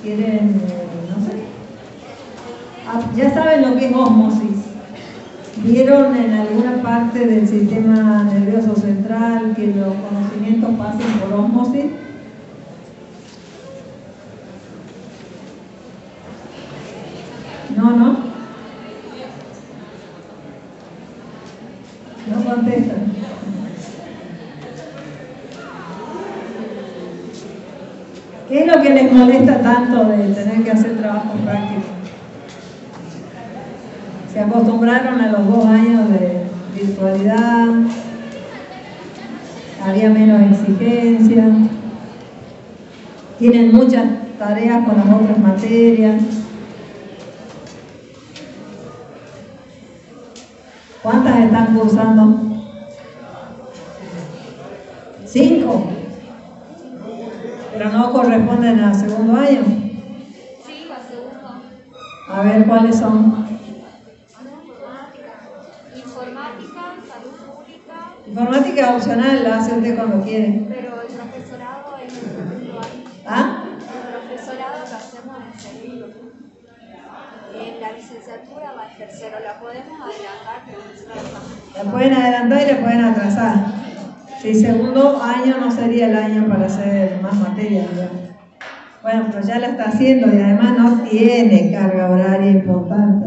quieren, no sé. Ya saben lo que es ósmosis. ¿Vieron en alguna parte del sistema nervioso central que los conocimientos pasen por ósmosis? No, no. No contestan. ¿Qué es lo que les molesta tanto de tener que hacer trabajo práctico? Se acostumbraron a los 2 años de virtualidad, había menos exigencia, tienen muchas tareas con las otras materias. ¿Cuántas están cursando? 5. Pero no corresponden al segundo año. Sí, a segundo. A ver, ¿cuáles son? Informática, salud pública. Informática opcional, la hace usted cuando quiere. Pero el profesorado es el segundo año. ¿Ah? El profesorado lo hacemos en segundo. En la licenciatura va al tercero. La podemos adelantar, pero no. La pueden adelantar y la pueden atrasar. Si segundo año no sería el año para hacer más materias, digamos. Bueno, pero ya la está haciendo y además no tiene carga horaria importante.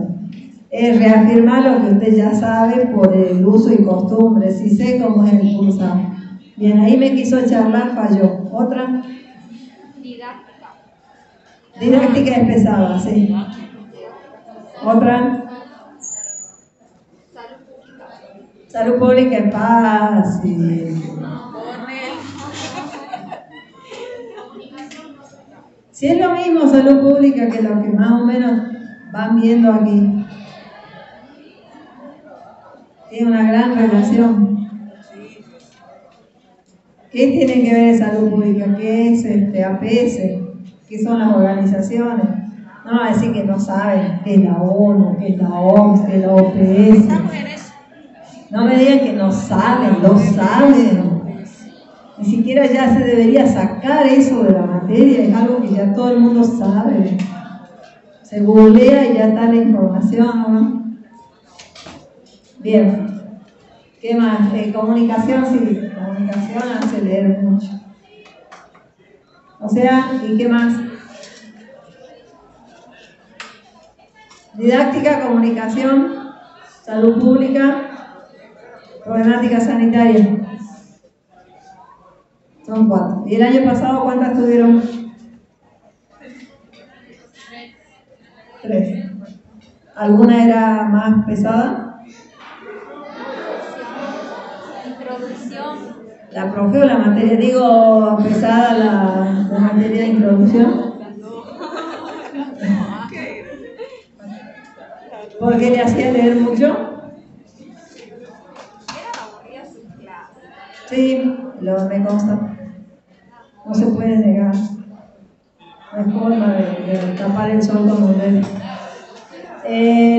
Es reafirmar lo que usted ya sabe por el uso y costumbre. Si sé cómo es el cursado. Bien, ahí me quiso charlar, falló. ¿Otra? Didáctica. Didáctica es pesada, sí. ¿Otra? Salud pública. Salud pública es fácil. Si es lo mismo salud pública que lo que más o menos van viendo aquí. Tiene una gran relación. ¿Qué tiene que ver salud pública? ¿Qué es APS? ¿Qué son las organizaciones? No va a decir que no saben qué es la ONU, qué es la OMS, qué es la OPS. No me digan que no saben, lo saben. Ni siquiera ya se debería sacar eso de la materia, es algo que ya todo el mundo sabe. Se googlea y ya está la información, ¿no? Bien. ¿Qué más? Comunicación, sí. Comunicación hace leer mucho. O sea, ¿y qué más? Didáctica, comunicación, salud pública, problemática sanitaria. Son 4. ¿Y el año pasado cuántas tuvieron? 3. ¿Alguna era más pesada? Introducción. ¿La profe o la materia? Digo, pesada la materia de introducción. ¿Por qué le hacía leer mucho? Era aburrida sin clase. Sí, me consta. No se puede negar. No hay forma de tapar el sol con un dedo.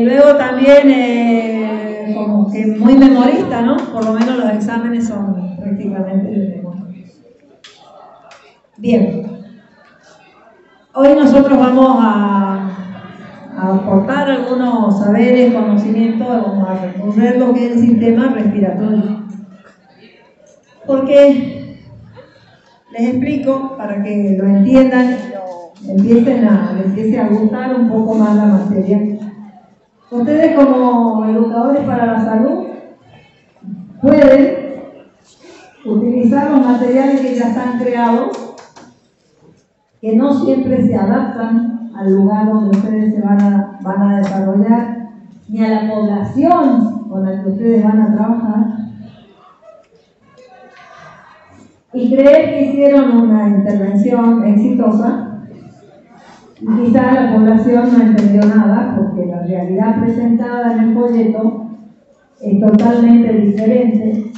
Luego también, como que muy memorista, ¿no? Por lo menos los exámenes son prácticamente de memoria. Bien. Hoy nosotros vamos a aportar algunos saberes, conocimientos, vamos a recorrer lo que es el sistema respiratorio. Porque les explico para que lo entiendan y les empiece a gustar un poco más la materia. Ustedes como educadores para la salud pueden utilizar los materiales que ya están creados, que no siempre se adaptan al lugar donde ustedes se van a desarrollar, ni a la población con la que ustedes van a trabajar. Y creer que hicieron una intervención exitosa y quizá la población no entendió nada porque la realidad presentada en el folleto es totalmente diferente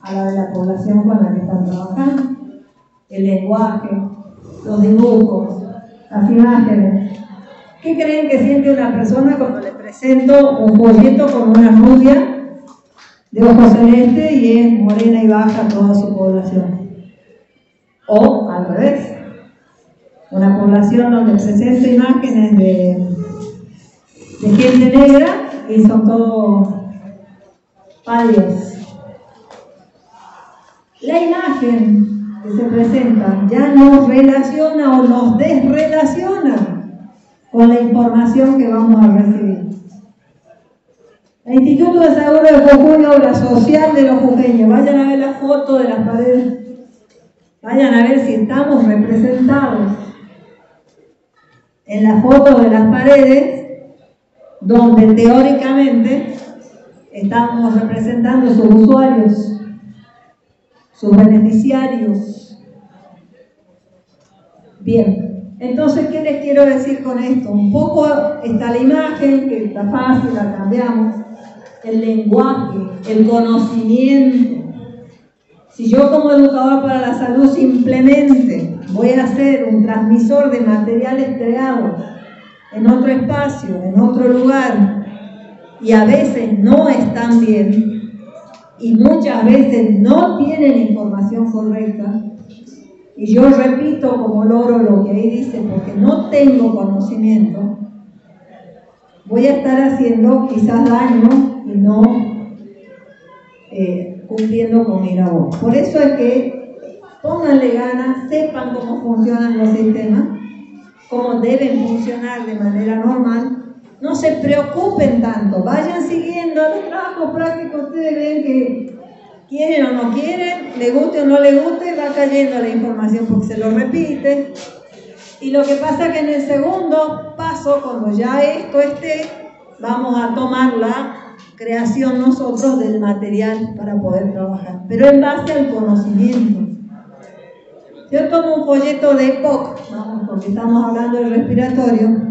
a la de la población con la que están trabajando. El lenguaje, los dibujos, las imágenes. ¿Qué creen que siente una persona cuando le presento un folleto con una rubia de ojos celeste y es morena y baja toda su población? O al revés. una población donde presento imágenes de gente negra y son todos pálidos. La imagen que se presenta ya nos relaciona o nos desrelaciona con la información que vamos a recibir. El Instituto de Seguro de Jujuy, obra social de los jujeños. Vayan a ver la foto de las paredes. Vayan a ver si estamos representados en la foto de las paredes, donde teóricamente estamos representando sus usuarios, sus beneficiarios. Bien, entonces, ¿qué les quiero decir con esto? Un poco está la imagen, que está fácil, la cambiamos. El lenguaje, el conocimiento. Si yo como educador para la salud simplemente voy a ser un transmisor de materiales creados en otro espacio, en otro lugar, y a veces no están bien, y muchas veces no tienen información correcta, y yo repito como loro lo que ahí dice, porque no tengo conocimiento, voy a estar haciendo quizás daño y no cumpliendo con mi labor. Por eso es que pónganle ganas, sepan cómo funcionan los sistemas, cómo deben funcionar de manera normal. No se preocupen tanto, vayan siguiendo los trabajos prácticos. Ustedes ven que quieren o no quieren, le guste o no le guste, va cayendo la información porque se lo repite. Y lo que pasa es que en el segundo paso, cuando ya esto esté, vamos a tomar la creación nosotros del material para poder trabajar, pero en base al conocimiento. Yo tomo un folleto de EPOC, vamos, porque estamos hablando del respiratorio,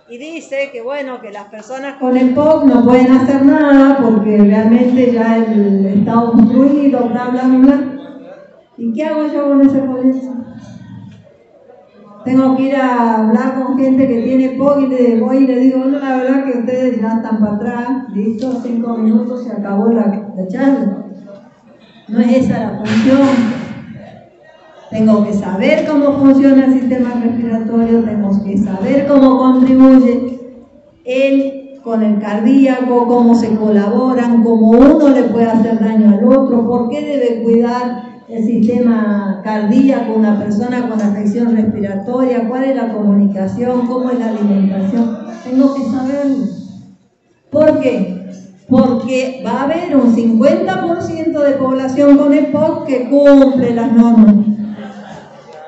y dice que bueno, que las personas con EPOC no pueden hacer nada porque realmente ya está obstruido, bla, bla, bla. ¿Y qué hago yo con ese folleto? Tengo que ir a hablar con gente que tiene POC y le voy y le digo, no, la verdad que ustedes ya están para atrás, listo, 5 minutos, se acabó la charla. No es esa la función. Tengo que saber cómo funciona el sistema respiratorio, tengo que saber cómo contribuye él con el cardíaco, cómo se colaboran, cómo uno le puede hacer daño al otro, por qué debe cuidar el sistema cardíaco, una persona con afección respiratoria, cuál es la comunicación, cómo es la alimentación. Tengo que saberlo. ¿Por qué? Porque va a haber un 50% de población con EPOC que cumple las normas.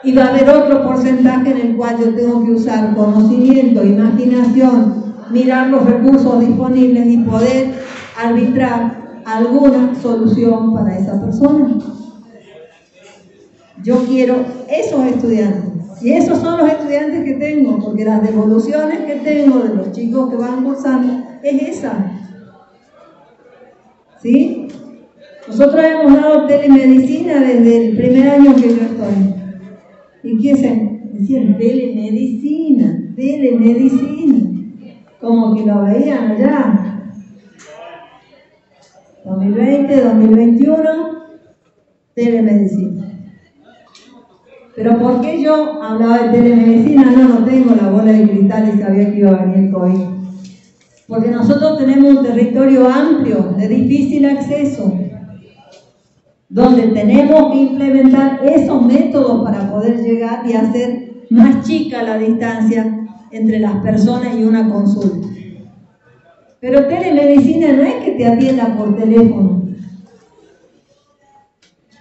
Y va a haber otro porcentaje en el cual yo tengo que usar conocimiento, imaginación, mirar los recursos disponibles y poder arbitrar alguna solución para esa persona. Yo quiero esos estudiantes, y esos son los estudiantes que tengo, porque las devoluciones que tengo de los chicos que van cursando es esa. ¿Sí? Nosotros hemos dado telemedicina desde el primer año que yo estoy. ¿Y qué se decían? Telemedicina, como que lo veían allá. 2020, 2021, telemedicina. Pero ¿por qué yo hablaba de telemedicina? No tengo la bola de cristal y sabía que iba a venir COVID. Porque nosotros tenemos un territorio amplio, de difícil acceso, donde tenemos que implementar esos métodos para poder llegar y hacer más chica la distancia entre las personas y una consulta. Pero telemedicina no es que te atiendan por teléfono.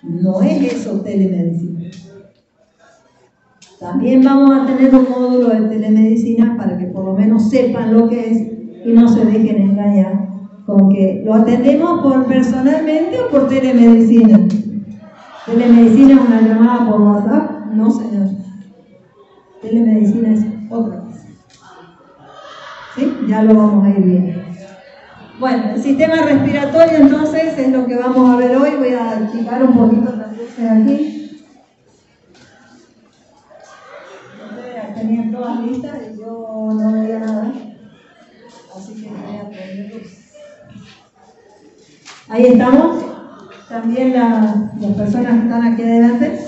No es eso telemedicina. También vamos a tener un módulo de telemedicina para que por lo menos sepan lo que es y no se dejen engañar con que lo atendemos personalmente o por telemedicina. ¿Telemedicina es una llamada por WhatsApp? No, señor. Telemedicina es otra cosa. ¿Sí? Ya lo vamos a ir viendo. Bueno, el sistema respiratorio entonces es lo que vamos a ver hoy. Voy a achicar un poquito las luces aquí. Tenían todas listas y yo no veía nada, así que voy a poner luz. Ahí estamos, también las personas que están aquí adelante.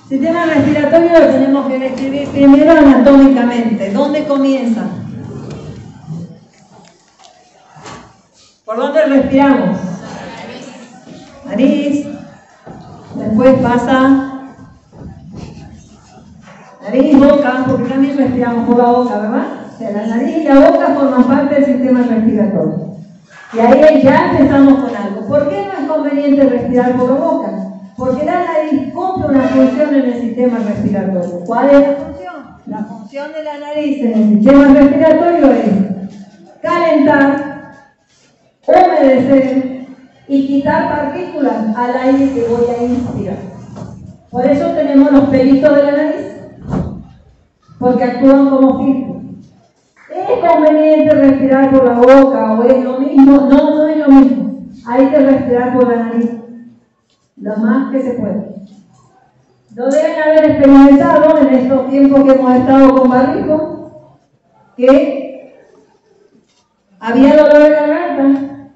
Sistema respiratorio lo tenemos que describir primero anatómicamente. ¿Dónde comienza? ¿Por dónde respiramos? Nariz. Después pasa nariz, boca, porque también respiramos por la boca, ¿verdad? O sea, la nariz y la boca forman parte del sistema respiratorio. Y ahí ya empezamos con algo. ¿Por qué no es conveniente respirar por la boca? Porque la nariz cumple una función en el sistema respiratorio. ¿Cuál es la función? La función de la nariz en el sistema respiratorio es calentar, humedecer y quitar partículas al aire que voy a inspirar. Por eso tenemos los pelitos de la nariz, porque actúan como filtros. ¿Es conveniente respirar por la boca o es lo mismo? No, no es lo mismo. Hay que respirar por la nariz, lo más que se puede. Lo deben haber experimentado en estos tiempos que hemos estado con barbijo, que había dolor de garganta,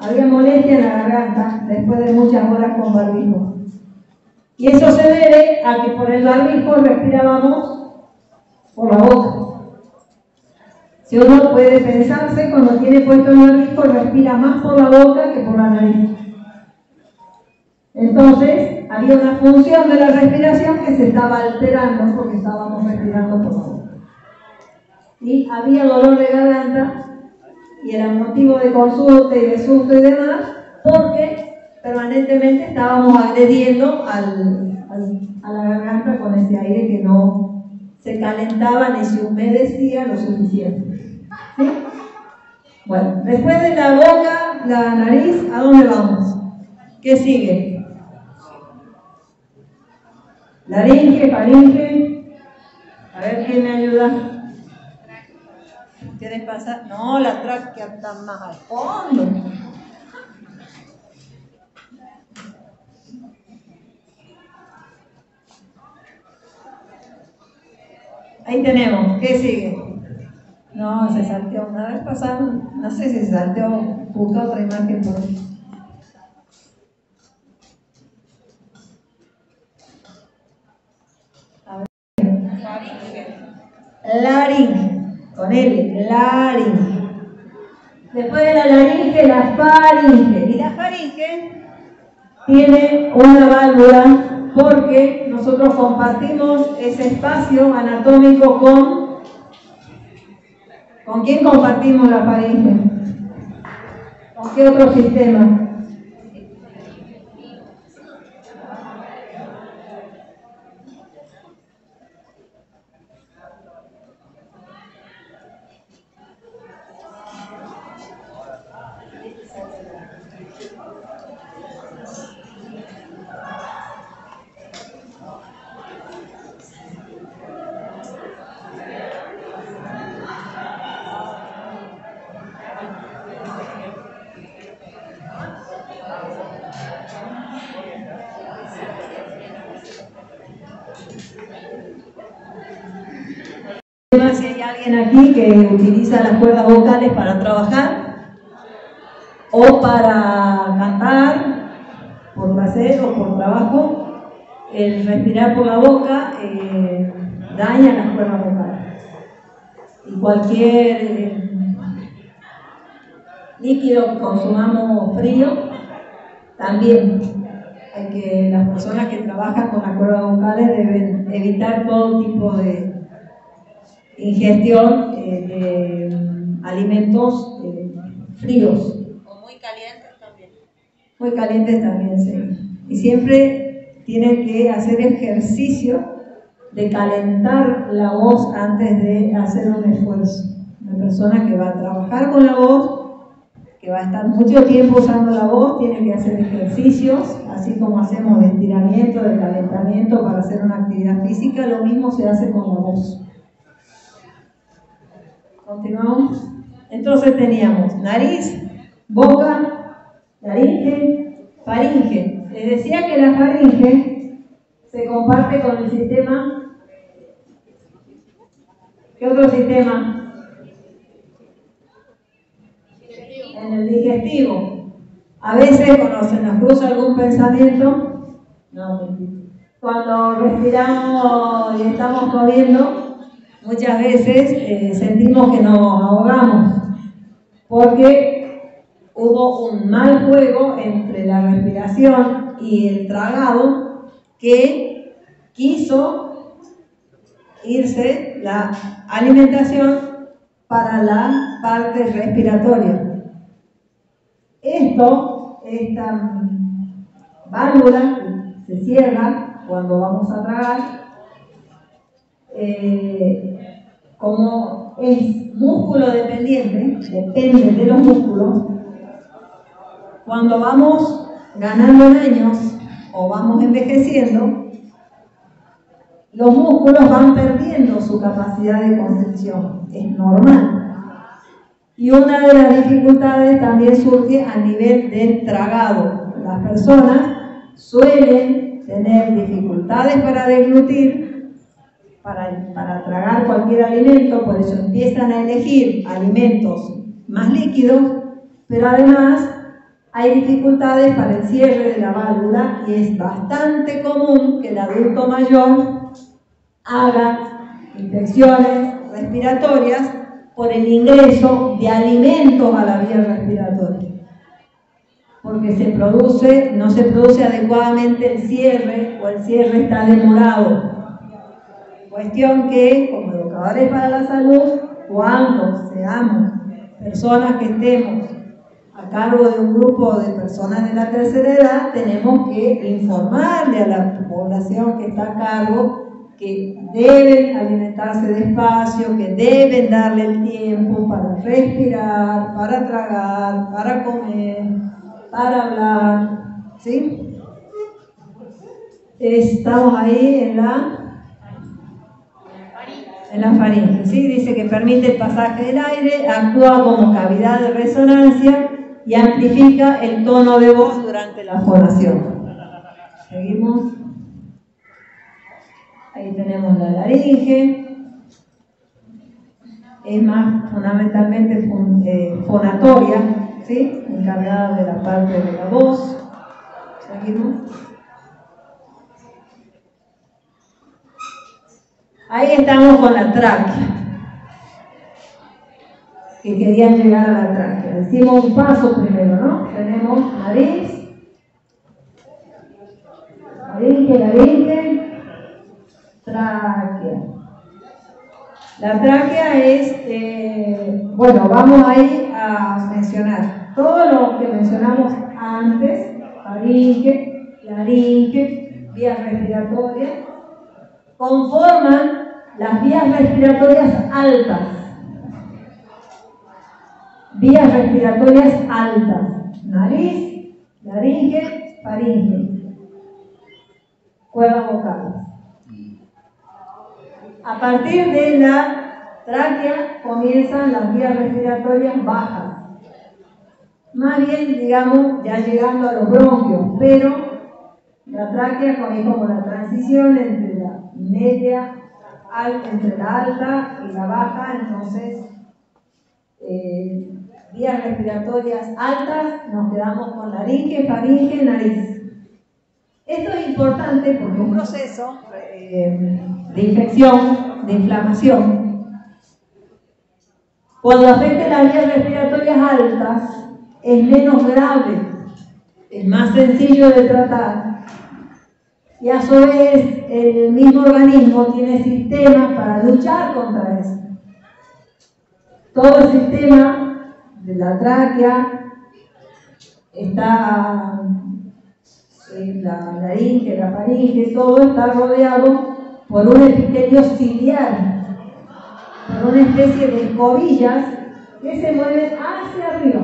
había molestia en la garganta después de muchas horas con barbijo. Y eso se debe a que por el barbijo respirábamos por la boca. Si uno puede pensarse, cuando tiene puesto el barbijo, respira más por la boca que por la nariz. Entonces, había una función de la respiración que se estaba alterando porque estábamos respirando por la boca. Y había dolor de garganta y era motivo de consulta y de susto y demás, porque permanentemente estábamos agrediendo a la garganta con ese aire que no se calentaba ni se humedecía lo suficiente. ¿Sí? Bueno, después de la boca, la nariz, ¿a dónde vamos? ¿Qué sigue? Laringe, faringe. A ver quién me ayuda. ¿Qué les pasa? No, la tráquea está más al fondo. Ahí tenemos. ¿Qué sigue? No, se salteó. Una vez pasado, no sé si se salteó. Busca otra imagen por ahí. A ver. Laringe. Con L. Laringe. Después de la laringe, la faringe. Y la faringe tiene una válvula porque nosotros compartimos ese espacio anatómico ¿con quién compartimos la faringe? ¿Con qué otro sistema? Si hay alguien aquí que utiliza las cuerdas vocales para trabajar o para cantar por placer o por trabajo, el respirar por la boca daña las cuerdas vocales. Y cualquier líquido que consumamos frío, también las personas que trabajan con las cuerdas vocales deben evitar todo tipo de ingestión de alimentos fríos. O muy calientes también. Muy calientes también, sí. Y siempre tienen que hacer ejercicio de calentar la voz antes de hacer un esfuerzo. Una persona que va a trabajar con la voz, que va a estar mucho tiempo usando la voz, tiene que hacer ejercicios, así como hacemos de estiramiento, de calentamiento para hacer una actividad física, lo mismo se hace con la voz. Continuamos. Entonces teníamos nariz, boca, laringe, faringe. Les decía que la faringe se comparte con el sistema. ¿Qué otro sistema? En el digestivo. A veces cuando se nos cruza algún pensamiento, no, cuando respiramos y estamos comiendo, muchas veces sentimos que nos ahogamos, porque hubo un mal juego entre la respiración y el tragado que quiso irse la alimentación para la parte respiratoria. Esta válvula se cierra cuando vamos a tragar, como es músculo dependiente, depende de los músculos. Cuando vamos ganando en años o vamos envejeciendo, los músculos van perdiendo su capacidad de contención, es normal. Y una de las dificultades también surge a nivel del tragado. Las personas suelen tener dificultades para deglutir, para tragar cualquier alimento, por eso empiezan a elegir alimentos más líquidos, pero además hay dificultades para el cierre de la válvula y es bastante común que el adulto mayor haga infecciones respiratorias por el ingreso de alimentos a la vía respiratoria, porque no se produce adecuadamente el cierre o el cierre está demorado. Cuestión que, como educadores para la salud, cuando seamos personas que estemos a cargo de un grupo de personas de la tercera edad, tenemos que informarle a la población que está a cargo que deben alimentarse despacio, que deben darle el tiempo para respirar, para tragar, para comer, para hablar, ¿sí? Estamos ahí en la faringe, ¿sí? Dice que permite el pasaje del aire, actúa como cavidad de resonancia y amplifica el tono de voz durante la fonación. Seguimos. Ahí tenemos la laringe, es más fundamentalmente fonatoria, ¿sí? Encargada de la parte de la voz. Seguimos. Ahí estamos con la tráquea, que querían llegar a la tráquea. Hicimos un paso primero, ¿no? Tenemos nariz, laringe, tráquea. La tráquea es, bueno, vamos ahí a mencionar todo lo que mencionamos antes: faringe, laringe, vías respiratorias, conforman las vías respiratorias altas. Vías respiratorias altas: nariz, laringe, faringe, cuerdas vocales. A partir de la tráquea comienzan las vías respiratorias bajas, más bien, digamos, ya llegando a los bronquios, pero la tráquea es como la transición entre la media, entre la alta y la baja. Entonces, vías respiratorias altas, nos quedamos con laringe, faringe, nariz. Esto es importante porque un proceso de infección, de inflamación, cuando afecte las vías respiratorias altas, es menos grave, es más sencillo de tratar y a su vez el mismo organismo tiene sistemas para luchar contra eso. Todo el sistema de la tráquea está, la laringe, la faringe, todo está rodeado por un epitelio ciliar, por una especie de escobillas que se mueven hacia arriba,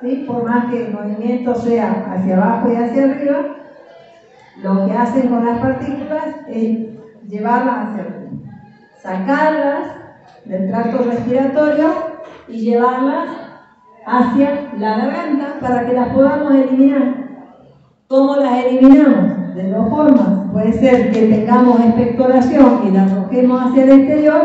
¿sí? Por más que el movimiento sea hacia abajo y hacia arriba, lo que hacen con las partículas es llevarlas hacia arriba, sacarlas del tracto respiratorio y llevarlas hacia la garganta para que las podamos eliminar. ¿Cómo las eliminamos? De dos formas. Puede ser que tengamos expectoración y la arrojemos hacia el exterior,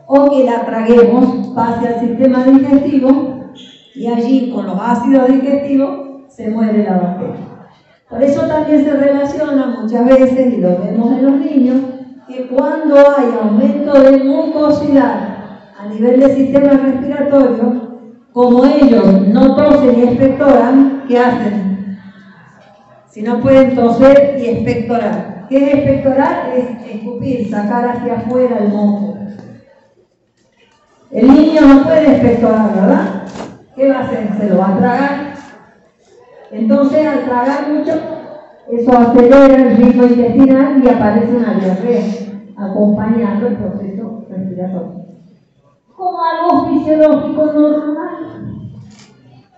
o que la traguemos, pase al sistema digestivo y allí con los ácidos digestivos se muere la bacteria. Por eso también se relaciona muchas veces, y lo vemos en los niños, que cuando hay aumento de mucosidad a nivel del sistema respiratorio, como ellos no tosen y expectoran, ¿qué hacen? Si no pueden toser y expectorar. ¿Qué es expectorar? Es escupir, sacar hacia afuera el moco. El niño no puede expectorar, ¿verdad? ¿Qué va a hacer? Se lo va a tragar. Entonces, al tragar mucho, eso acelera el ritmo intestinal y aparece una diarrea, acompañando el proceso respiratorio. Como algo fisiológico normal.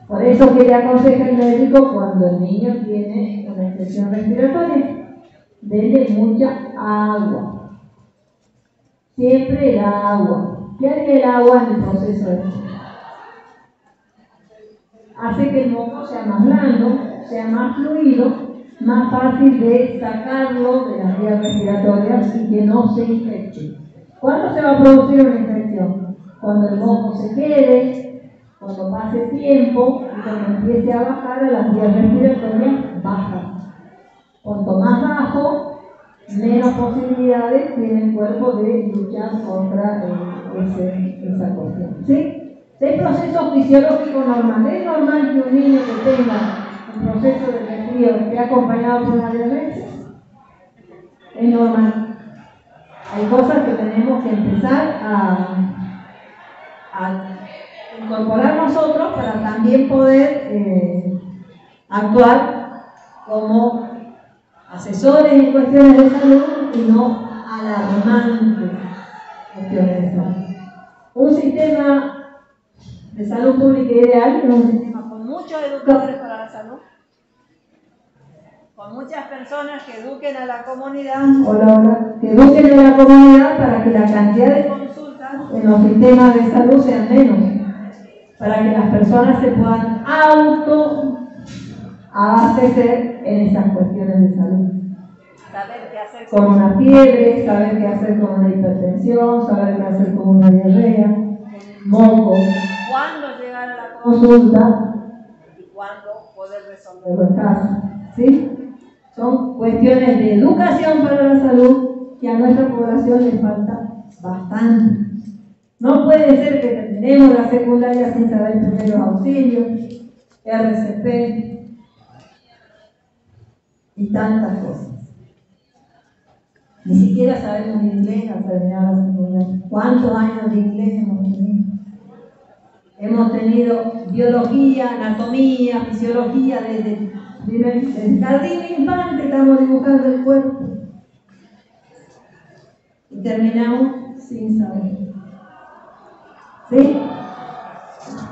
Por eso que le aconseja el médico cuando el niño tiene una infección respiratoria, denle mucha agua. Siempre el agua. ¿Qué hace el agua en el proceso de esto? Hace que el moco sea más blando, sea más fluido, más fácil de sacarlo de las vías respiratorias y que no se infecte. ¿Cuándo se va a producir una infección? Cuando el moco se quede, cuando pase tiempo y cuando empiece a bajar a las vías respiratorias bajas. Cuanto más bajo, menos posibilidades tiene el cuerpo de luchar contra esa cuestión. ¿Sí? Es proceso fisiológico normal. Es normal que un niño que tenga un proceso de resfrío que esté acompañado por una diabetes. Es normal. Hay cosas que tenemos que empezar a incorporar nosotros para también poder actuar como asesores en cuestiones de salud y no alarmantes cuestiones de salud. Un sistema de salud pública ideal es un sistema con muchos educadores para la salud, con muchas personas que eduquen a la comunidad, que eduquen a la comunidad para que la cantidad de consultas en los sistemas de salud sean menos, para que las personas se puedan abastecer en esas cuestiones de salud. Saber qué hacer con una fiebre, saber qué hacer con una hipertensión, saber qué hacer con una diarrea, moco, cuándo llegar a la consulta y cuándo poder resolverlo en casa. ¿Sí? Son cuestiones de educación para la salud que a nuestra población le falta bastante. No puede ser que terminemos la secundaria sin saber primeros auxilios, RCP y tantas cosas. Ni siquiera sabemos inglés al terminar la secundaria. ¿Cuántos años de inglés hemos tenido? Hemos tenido biología, anatomía, fisiología, desde el jardín infante estamos dibujando el cuerpo. Y terminamos sin saber. ¿Sí?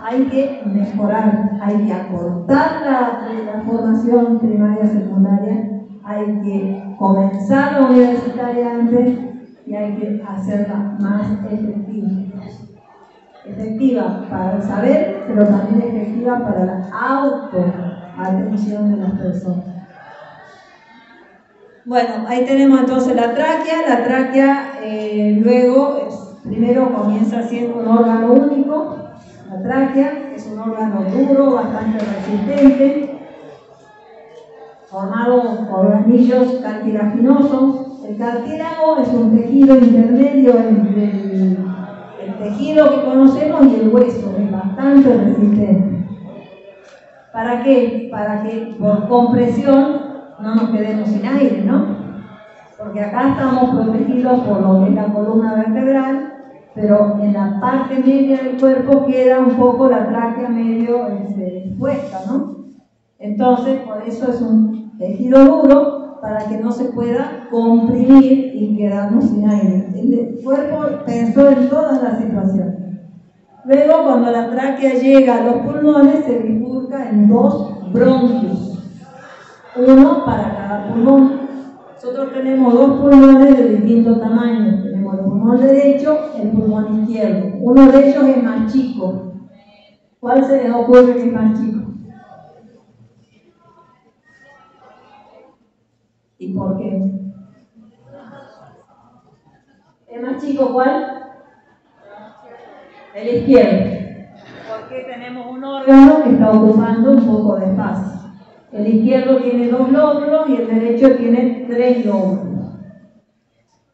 Hay que mejorar, hay que acortar la formación primaria, secundaria, hay que comenzar la universitaria antes y hay que hacerla más efectiva. Efectiva para el saber, pero también efectiva para la autoatención de las personas. Bueno, ahí tenemos entonces la tráquea. La tráquea luego, primero comienza siendo un órgano único. La tráquea es un órgano duro, bastante resistente, formado por anillos cartilaginosos. El cartílago es un tejido intermedio entre el tejido que conocemos y el hueso, es bastante resistente. ¿Para qué? Para que por compresión no nos quedemos sin aire, ¿no? Porque acá estamos protegidos por lo que es la columna vertebral, pero en la parte media del cuerpo queda un poco la tráquea medio expuesta, ¿no? Entonces, por eso es un tejido duro para que no se pueda comprimir y quedarnos sin aire. El cuerpo pensó en todas las situaciones. Luego, cuando la tráquea llega a los pulmones, se bifurca en dos bronquios, uno para cada pulmón. Nosotros tenemos dos pulmones de distintos tamaños. Tenemos el pulmón derecho y el pulmón izquierdo. Uno de ellos es más chico. ¿Cuál se les ocurre que es más chico? ¿Y por qué? ¿Es más chico cuál? El izquierdo. Porque tenemos un órgano que está ocupando un poco de espacio. El izquierdo tiene 2 lóbulos y el derecho tiene 3 lóbulos.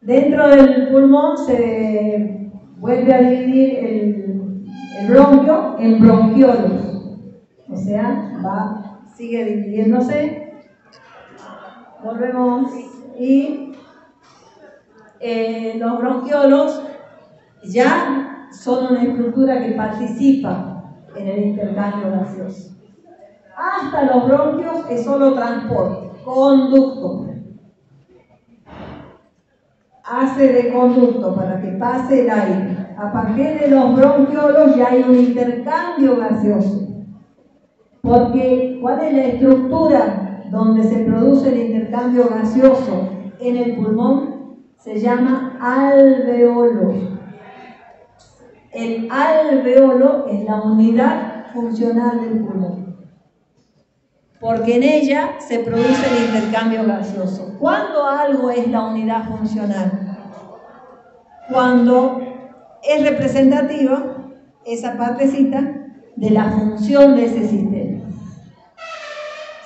Dentro del pulmón se vuelve a dividir el bronquio en bronquiolos. O sea, sigue dividiéndose. Volvemos y los bronquiolos ya son una estructura que participa en el intercambio gaseoso. Hasta los bronquios es solo transporte, conducto. Hace de conducto para que pase el aire. A partir de los bronquiolos ya hay un intercambio gaseoso. Porque, ¿cuál es la estructura donde se produce el intercambio gaseoso en el pulmón? Se llama alveolo. El alveolo es la unidad funcional del pulmón, porque en ella se produce el intercambio gaseoso. ¿Cuándo algo es la unidad funcional? Cuando es representativa esa partecita de la función de ese sistema.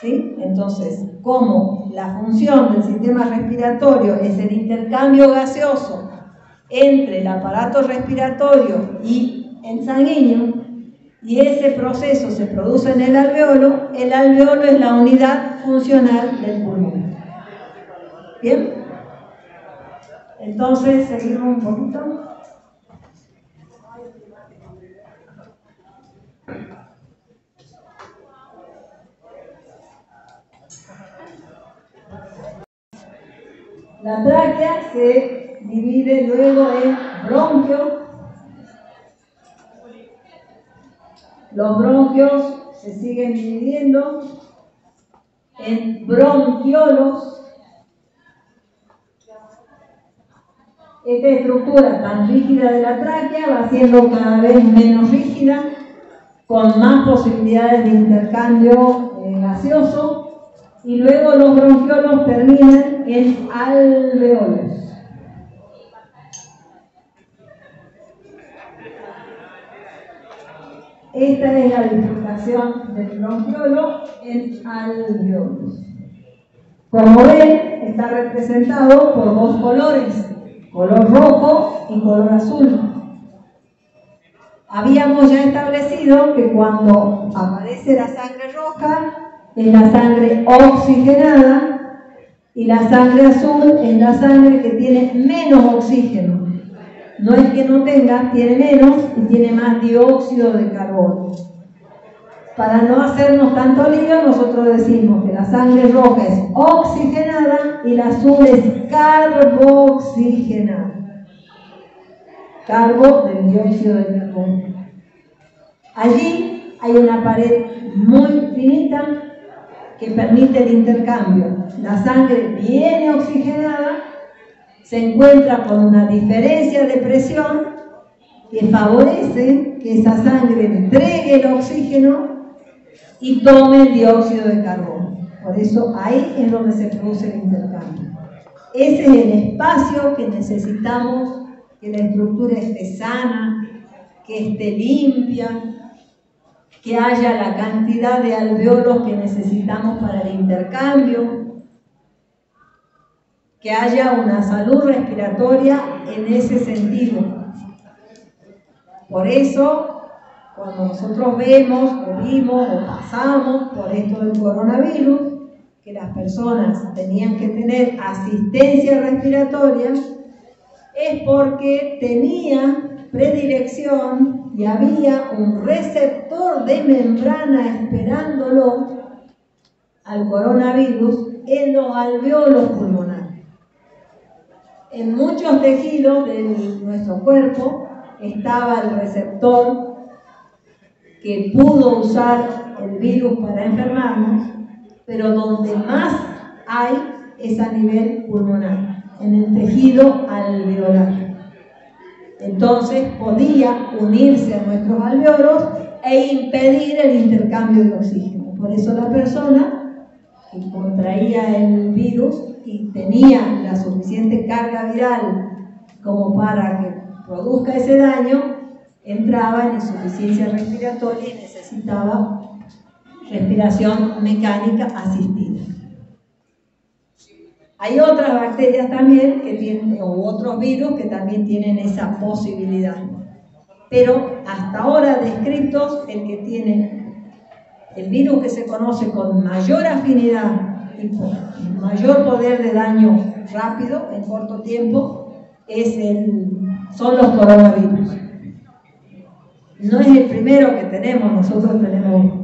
¿Sí? Entonces, como la función del sistema respiratorio es el intercambio gaseoso entre el aparato respiratorio y el sanguíneo, y ese proceso se produce en el alveolo es la unidad funcional del pulmón. ¿Bien? Entonces, seguimos un poquito. La tráquea se divide luego en bronquio. Los bronquios se siguen dividiendo en bronquiolos. Esta estructura tan rígida de la tráquea va siendo cada vez menos rígida, con más posibilidades de intercambio gaseoso, y luego los bronquiolos terminan en alveolos. Esta es la bifurcación del bronquiolo en alveolos. Como ven, está representado por 2 colores, color rojo y color azul. Habíamos ya establecido que cuando aparece la sangre roja es la sangre oxigenada y la sangre azul es la sangre que tiene menos oxígeno. No es que no tenga, tiene menos y tiene más dióxido de carbono. Para no hacernos tanto lío, nosotros decimos que la sangre roja es oxigenada y la azul es carboxigenada. Carbo del dióxido de carbono. Allí hay una pared muy finita que permite el intercambio. La sangre viene oxigenada, se encuentra con una diferencia de presión que favorece que esa sangre entregue el oxígeno y tome el dióxido de carbono. Por eso ahí es donde se produce el intercambio. Ese es el espacio que necesitamos, que la estructura esté sana, que esté limpia, que haya la cantidad de alveolos que necesitamos para el intercambio, que haya una salud respiratoria en ese sentido. Por eso, cuando nosotros vemos, o vimos, o pasamos por esto del coronavirus, que las personas tenían que tener asistencia respiratoria, es porque tenía predilección y había un receptor de membrana esperándolo al coronavirus en los alveolos pulmonares. En muchos tejidos de nuestro cuerpo estaba el receptor que pudo usar el virus para enfermarnos, pero donde más hay es a nivel pulmonar, en el tejido alveolar. Entonces podía unirse a nuestros alveolos e impedir el intercambio de oxígeno. Por eso la persona que contraía el virus y tenía la suficiente carga viral como para que produzca ese daño, entraba en insuficiencia respiratoria y necesitaba respiración mecánica asistida. Hay otras bacterias también que tienen, o otros virus que también tienen esa posibilidad. Pero hasta ahora descritos, el que tiene el virus que se conoce con mayor afinidad y con mayor poder de daño rápido, en corto tiempo, son los coronavirus. No es el primero que tenemos, nosotros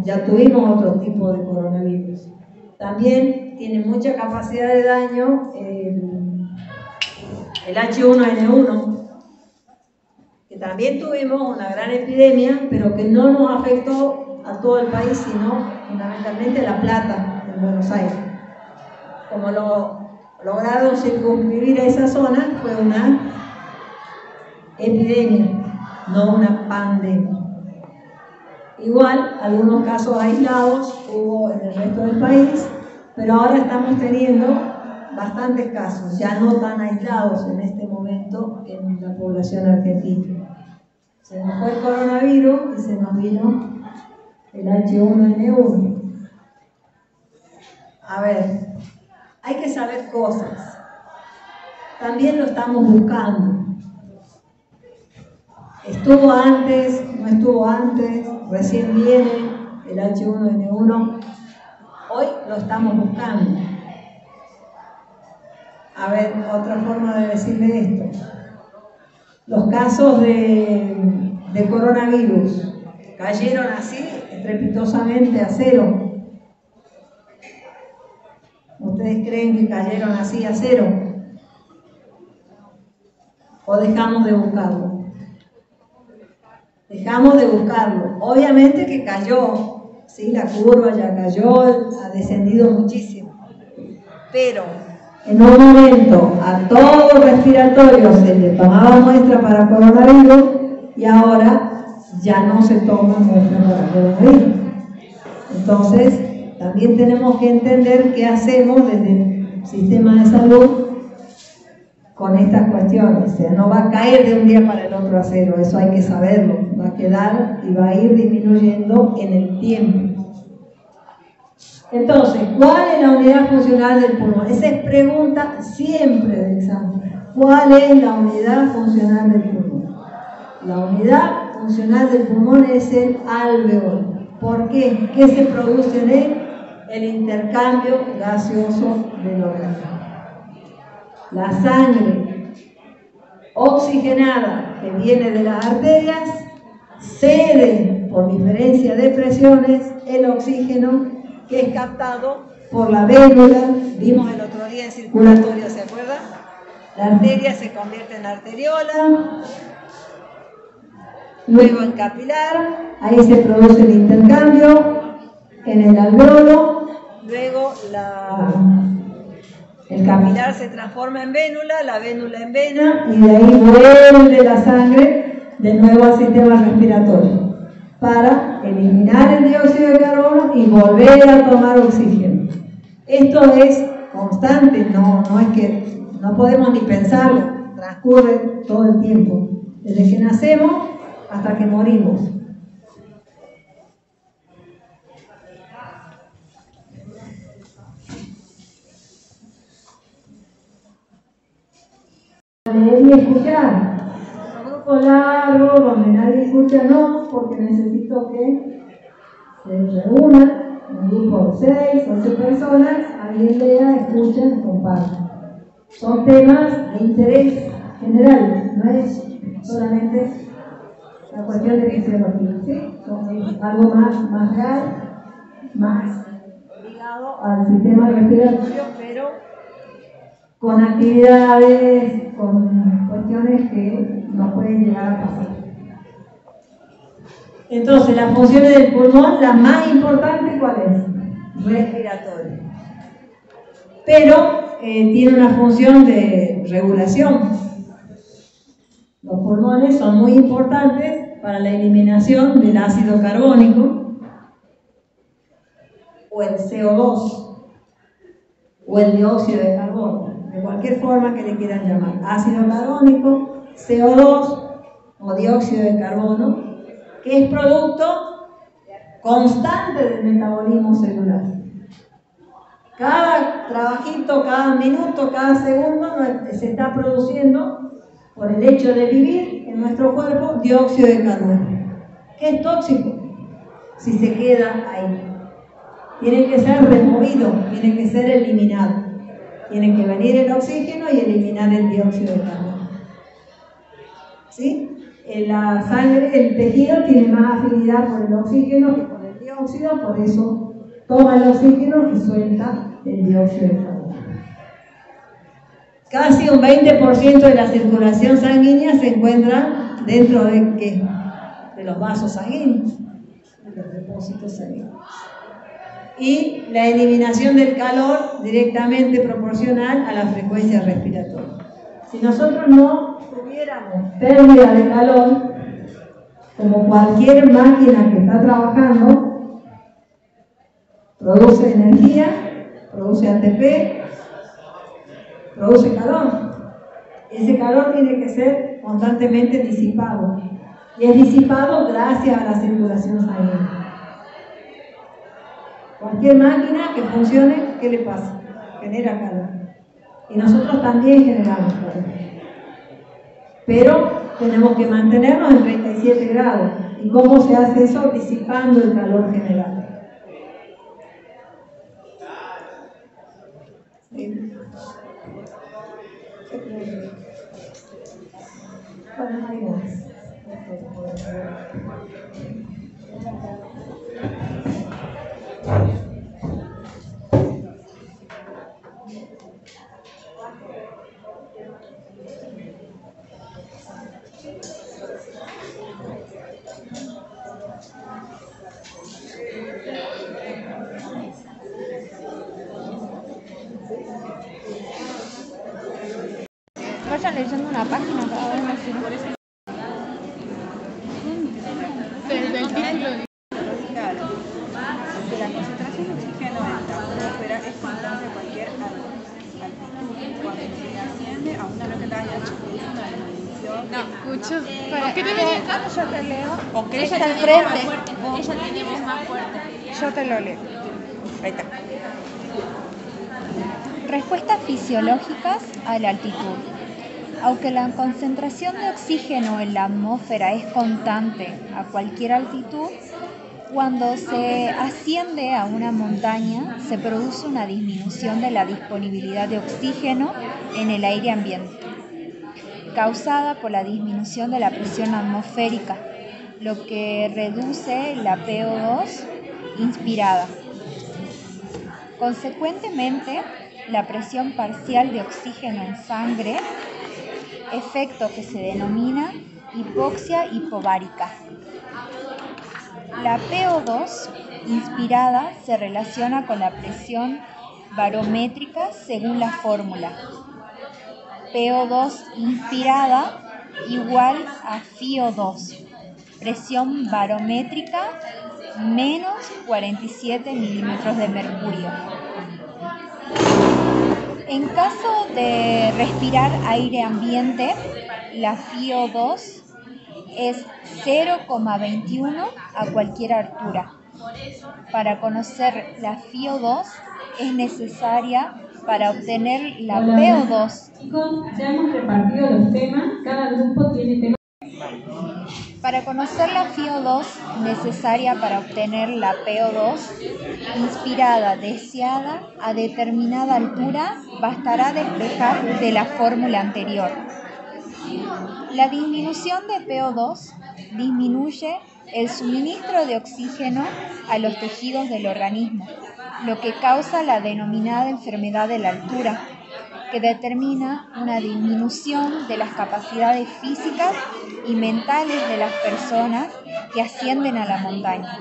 ya tuvimos otro tipo de coronavirus. También tiene mucha capacidad de daño el H1N1, que también tuvimos una gran epidemia, pero que no nos afectó a todo el país, sino fundamentalmente La Plata, en Buenos Aires. Como lograron circunscribir a esa zona, fue una epidemia, no una pandemia. Igual, algunos casos aislados hubo en el resto del país, pero ahora estamos teniendo bastantes casos, ya no tan aislados en este momento en la población argentina. Se nos fue el coronavirus y se nos vino el H1N1. A ver, hay que saber cosas. También lo estamos buscando. ¿Estuvo antes? ¿No estuvo antes? Recién viene el H1N1. Hoy lo estamos buscando. A ver, otra forma de decirle esto. Los casos de coronavirus cayeron así, estrepitosamente, a cero. ¿Ustedes creen que cayeron así a cero? ¿O dejamos de buscarlo? Dejamos de buscarlo. Obviamente que cayó, ¿sí? La curva ya cayó, ha descendido muchísimo. Pero en un momento a todo respiratorio se le tomaba muestra para coronavirus y ahora ya no se toma muestra para coronavirus. Entonces, también tenemos que entender qué hacemos desde el sistema de salud con estas cuestiones. O sea, no va a caer de un día para el otro a cero, eso hay que saberlo. Va a quedar y va a ir disminuyendo en el tiempo. Entonces, ¿cuál es la unidad funcional del pulmón? Esa es pregunta siempre del examen. ¿Cuál es la unidad funcional del pulmón? La unidad funcional del pulmón es el alveolo. ¿Por qué? ¿Qué se produce en él? El intercambio gaseoso del organismo. La sangre oxigenada que viene de las arterias cede por diferencia de presiones el oxígeno que es captado por la vénula. Vimos el otro día en circulatorio, ¿se acuerdan? La arteria se convierte en arteriola, luego en capilar, ahí se produce el intercambio en el alveolo, luego el capilar se transforma en vénula, la vénula en vena, y de ahí vuelve la sangre de nuevo al sistema respiratorio para eliminar el dióxido de carbono y volver a tomar oxígeno. Esto es constante, no es que no podemos ni pensarlo, transcurre todo el tiempo, desde que nacemos hasta que morimos. Leer y escuchar. Un grupo largo donde nadie escucha, no, porque necesito que se reúnan un grupo de 6, 8 personas, alguien lea, escucha y comparta. Son temas de interés general, no es solamente la cuestión de fisiología, ¿sí? Es algo más real, más ligado al sistema respiratorio, pero con actividades, con cuestiones que nos pueden llegar a pasar. Entonces, las funciones del pulmón, la más importante, ¿cuál es? Respiratoria. Pero tiene una función de regulación. Los pulmones son muy importantes para la eliminación del ácido carbónico o el CO2 o el dióxido de carbono, de cualquier forma que le quieran llamar, ácido carbónico, CO2 o dióxido de carbono, que es producto constante del metabolismo celular. Cada trabajito, cada minuto, cada segundo se está produciendo, por el hecho de vivir en nuestro cuerpo, dióxido de carbono, que es tóxico si se queda ahí. Tiene que ser removido, tiene que ser eliminado. Tiene que venir el oxígeno y eliminar el dióxido de carbono. ¿Sí? En la sangre, el tejido tiene más afinidad por el oxígeno que por el dióxido, por eso toma el oxígeno y suelta el dióxido de carbono. Casi un 20% de la circulación sanguínea se encuentra dentro de ¿qué? De los vasos sanguíneos, de los depósitos sanguíneos. Y la eliminación del calor directamente proporcional a la frecuencia respiratoria. Si nosotros no tuviéramos pérdida de calor, como cualquier máquina que está trabajando, produce energía, produce ATP, produce calor. Ese calor tiene que ser constantemente disipado. Y es disipado gracias a la circulación sanguínea. Cualquier máquina que funcione, ¿qué le pasa? Genera calor. Y nosotros también generamos calor. Pero tenemos que mantenernos en 37 grados. ¿Y cómo se hace eso? Disipando el calor general. ¿Sí? Bueno, hay más. Vayan leyendo una página cada vez más. Desde el título. Claro, que la concentración de oxígeno en la atmósfera es constante a cualquier altitud. Cuando se asciende a una velocidad una disminución. No, escucho. ¿Para ¿Qué te venía? Yo te leo. ¿Con qué Ella letra está al tiene más frente. fuerte? Ella tiene voz más fuerte. Yo te lo leo. Ahí está. Respuestas fisiológicas a la altitud. Aunque la concentración de oxígeno en la atmósfera es constante a cualquier altitud, cuando se asciende a una montaña se produce una disminución de la disponibilidad de oxígeno en el aire ambiente, causada por la disminución de la presión atmosférica, lo que reduce la PO2 inspirada. Consecuentemente, la presión parcial de oxígeno en sangre, efecto que se denomina hipoxia hipobaríca. La PO2 inspirada se relaciona con la presión barométrica según la fórmula. PO2 inspirada igual a FiO2, presión barométrica menos 47 milímetros de mercurio. En caso de respirar aire ambiente, la FiO2 es 0,21 a cualquier altura. Para conocer la FiO2 es necesaria para obtener la PO2. Chicos, ya hemos repartido los temas, cada grupo tiene temas. Para conocer la FiO2 necesaria para obtener la PO2 inspirada deseada a determinada altura, bastará despejar de la fórmula anterior. La disminución de PO2 disminuye el suministro de oxígeno a los tejidos del organismo, lo que causa la denominada enfermedad de la altura, que determina una disminución de las capacidades físicas y mentales de las personas que ascienden a la montaña.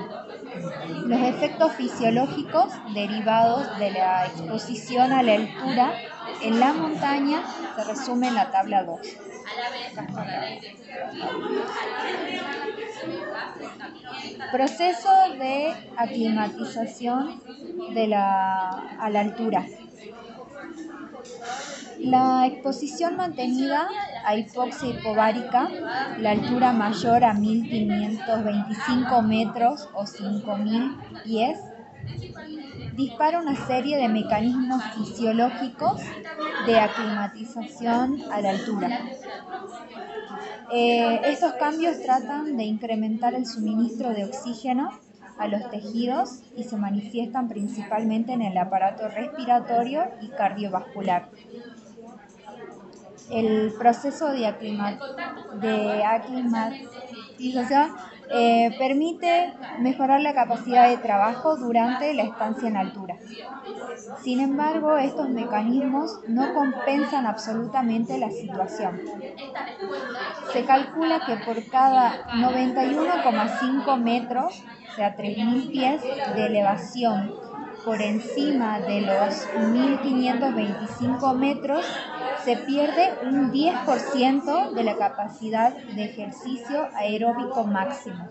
Los efectos fisiológicos derivados de la exposición a la altura en la montaña se resumen en la tabla 2. Proceso de aclimatización a la altura. La exposición mantenida a hipoxia hipovárica, la altura mayor a 1525 metros o 5000 pies, dispara una serie de mecanismos fisiológicos de aclimatización a la altura. Estos cambios tratan de incrementar el suministro de oxígeno a los tejidos y se manifiestan principalmente en el aparato respiratorio y cardiovascular. El proceso de aclimatización permite mejorar la capacidad de trabajo durante la estancia en altura. Sin embargo, estos mecanismos no compensan absolutamente la situación. Se calcula que por cada 91,5 metros, o sea, 3.000 pies de elevación por encima de los 1.525 metros, se pierde un 10% de la capacidad de ejercicio aeróbico máximo.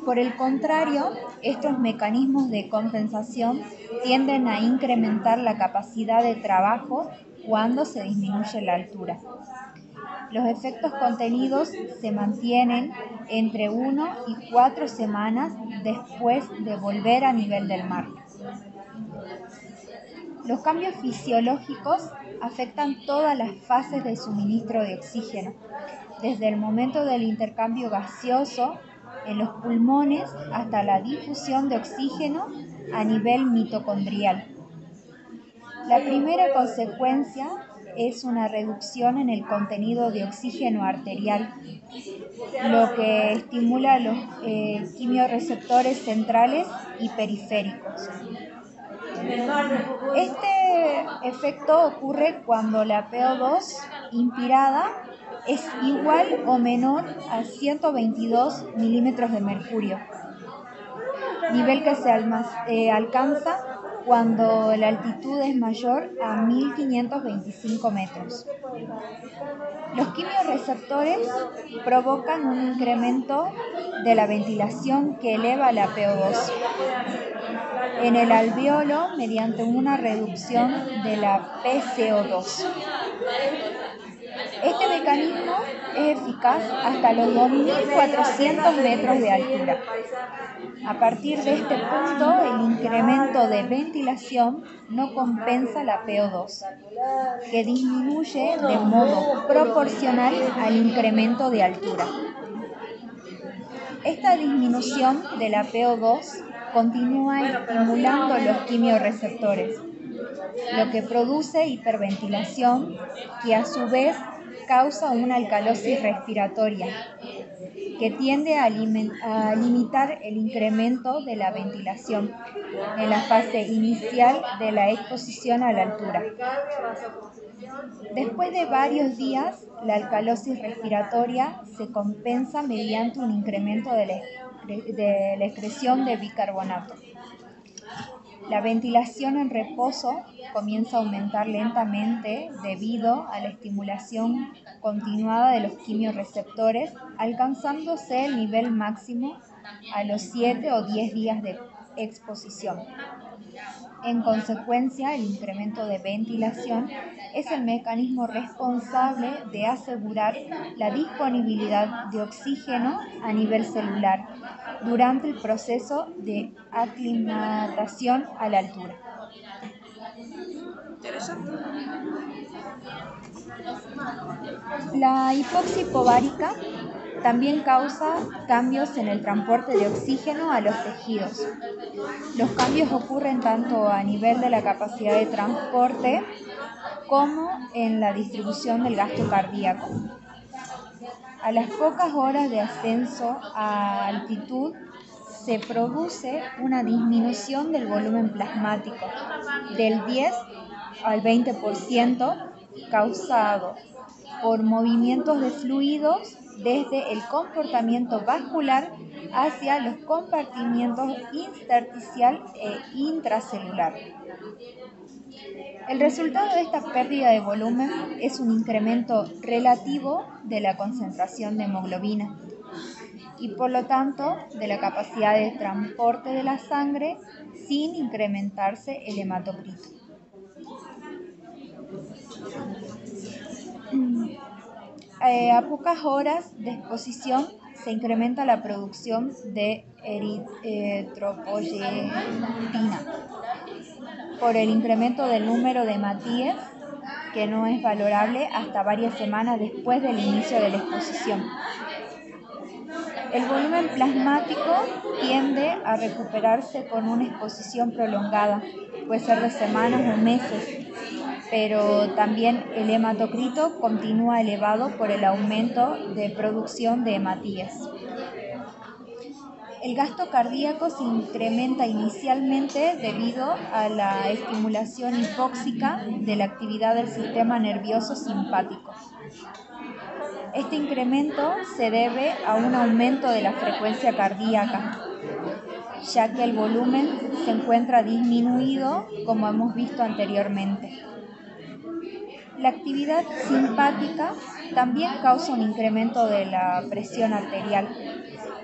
Por el contrario, estos mecanismos de compensación tienden a incrementar la capacidad de trabajo cuando se disminuye la altura. Los efectos contenidos se mantienen entre 1 y 4 semanas después de volver a nivel del mar. Los cambios fisiológicos afectan todas las fases de suministro de oxígeno, desde el momento del intercambio gaseoso en los pulmones hasta la difusión de oxígeno a nivel mitocondrial. La primera consecuencia es una reducción en el contenido de oxígeno arterial, lo que estimula los quimiorreceptores centrales y periféricos. Este efecto ocurre cuando la PO2 inspirada es igual o menor a 122 milímetros de mercurio, nivel que se alcanza cuando la altitud es mayor a 1525 metros. Los quimiorreceptores provocan un incremento de la ventilación que eleva la PO2 en el alveolo mediante una reducción de la PCO2. Este mecanismo es eficaz hasta los 2.400 metros de altura. A partir de este punto, el incremento de ventilación no compensa la PO2, que disminuye de modo proporcional al incremento de altura. Esta disminución de la PO2 continúa estimulando los quimiorreceptores, lo que produce hiperventilación, que a su vez causa una alcalosis respiratoria, que tiende a limitar el incremento de la ventilación en la fase inicial de la exposición a la altura. Después de varios días, la alcalosis respiratoria se compensa mediante un incremento de la excreción de bicarbonato. La ventilación en reposo comienza a aumentar lentamente debido a la estimulación continuada de los quimiorreceptores, alcanzándose el nivel máximo a los 7 o 10 días de exposición. En consecuencia, el incremento de ventilación es el mecanismo responsable de asegurar la disponibilidad de oxígeno a nivel celular durante el proceso de aclimatación a la altura. La hipoxia hipovárica también causa cambios en el transporte de oxígeno a los tejidos. Los cambios ocurren tanto a nivel de la capacidad de transporte como en la distribución del gasto cardíaco. A las pocas horas de ascenso a altitud se produce una disminución del volumen plasmático del 10 al 20%, causado por movimientos de fluidos desde el comportamiento vascular hacia los compartimientos intersticial e intracelular. El resultado de esta pérdida de volumen es un incremento relativo de la concentración de hemoglobina, y por lo tanto de la capacidad de transporte de la sangre sin incrementarse el hematocrito. A pocas horas de exposición se incrementa la producción de eritropoyetina por el incremento del número de hematíes, que no es valorable hasta varias semanas después del inicio de la exposición. El volumen plasmático tiende a recuperarse con una exposición prolongada, puede ser de semanas o meses, pero también el hematocrito continúa elevado por el aumento de producción de hematíes. El gasto cardíaco se incrementa inicialmente debido a la estimulación hipóxica de la actividad del sistema nervioso simpático. Este incremento se debe a un aumento de la frecuencia cardíaca, ya que el volumen se encuentra disminuido, como hemos visto anteriormente. La actividad simpática también causa un incremento de la presión arterial,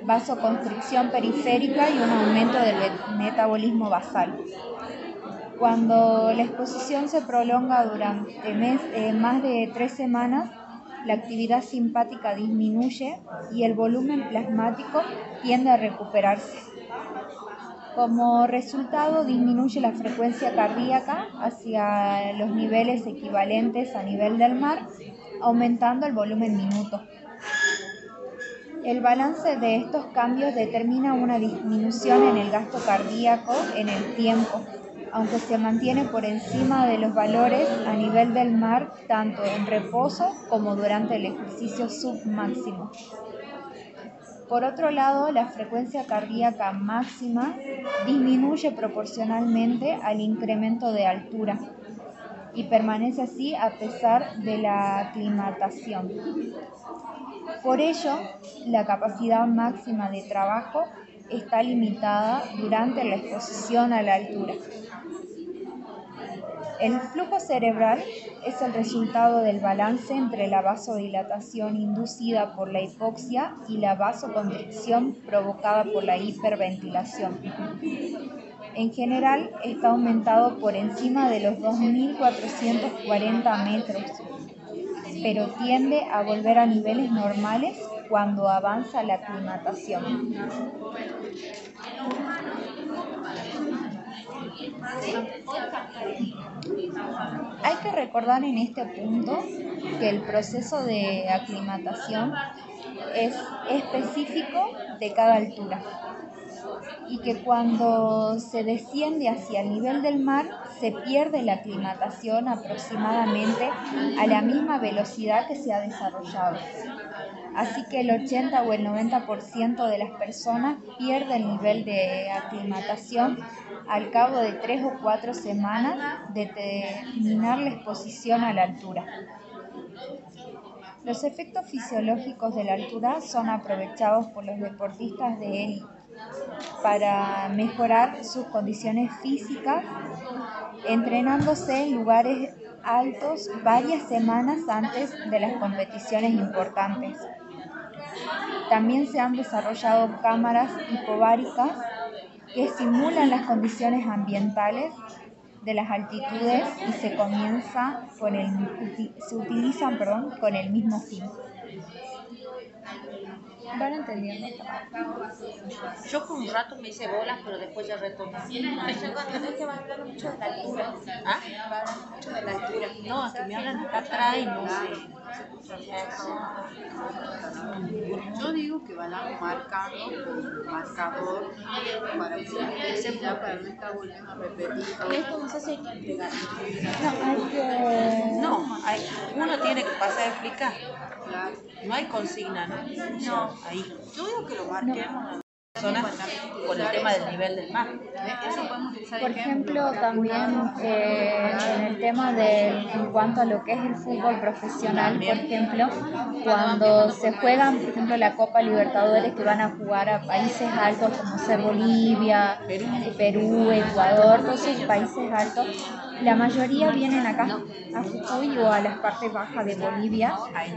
vasoconstricción periférica y un aumento del metabolismo basal. Cuando la exposición se prolonga durante más de 3 semanas, la actividad simpática disminuye y el volumen plasmático tiende a recuperarse. Como resultado, disminuye la frecuencia cardíaca hacia los niveles equivalentes a nivel del mar, aumentando el volumen minuto. El balance de estos cambios determina una disminución en el gasto cardíaco en el tiempo, aunque se mantiene por encima de los valores a nivel del mar tanto en reposo como durante el ejercicio submáximo. Por otro lado, la frecuencia cardíaca máxima disminuye proporcionalmente al incremento de altura y permanece así a pesar de la aclimatación. Por ello, la capacidad máxima de trabajo está limitada durante la exposición a la altura. El flujo cerebral es el resultado del balance entre la vasodilatación inducida por la hipoxia y la vasoconstricción provocada por la hiperventilación. En general, está aumentado por encima de los 2.440 metros, pero tiende a volver a niveles normales cuando avanza la aclimatación. Hay que recordar en este punto que el proceso de aclimatación es específico de cada altura y que cuando se desciende hacia el nivel del mar se pierde la aclimatación aproximadamente a la misma velocidad que se ha desarrollado. Así que el 80 o el 90% de las personas pierde el nivel de aclimatación al cabo de 3 o 4 semanas de terminar la exposición a la altura. Los efectos fisiológicos de la altura son aprovechados por los deportistas de élite para mejorar sus condiciones físicas, entrenándose en lugares altos varias semanas antes de las competiciones importantes. También se han desarrollado cámaras hipobáricas que simulan las condiciones ambientales de las altitudes y se utilizan con el mismo fin. ¿Van entendiendo? Yo por un rato me hice bolas, pero después ya retomé. Es que va a hablar mucho de la altura. ¿Ah? Va a hablar mucho de la altura. No, es que me hablan acá atrás y no sé. Yo digo que vayamos marcando con el marcador para que para no estar volviendo a repetir. Esto no sé si hay que entregar. No, Uno tiene que pasar a explicar. Claro. No hay consigna, ¿no? No. Ahí. Yo digo que lo marquemos. personas con el tema del nivel del mar. Eso podemos utilizar Por ejemplos. ejemplo, también en el tema en cuanto a lo que es el fútbol profesional, por ejemplo, cuando se juegan, por ejemplo, la Copa Libertadores, que van a jugar a países altos como ser Bolivia, Perú, Ecuador, todos esos países altos, la mayoría vienen acá a Jujuy o a las partes bajas de Bolivia,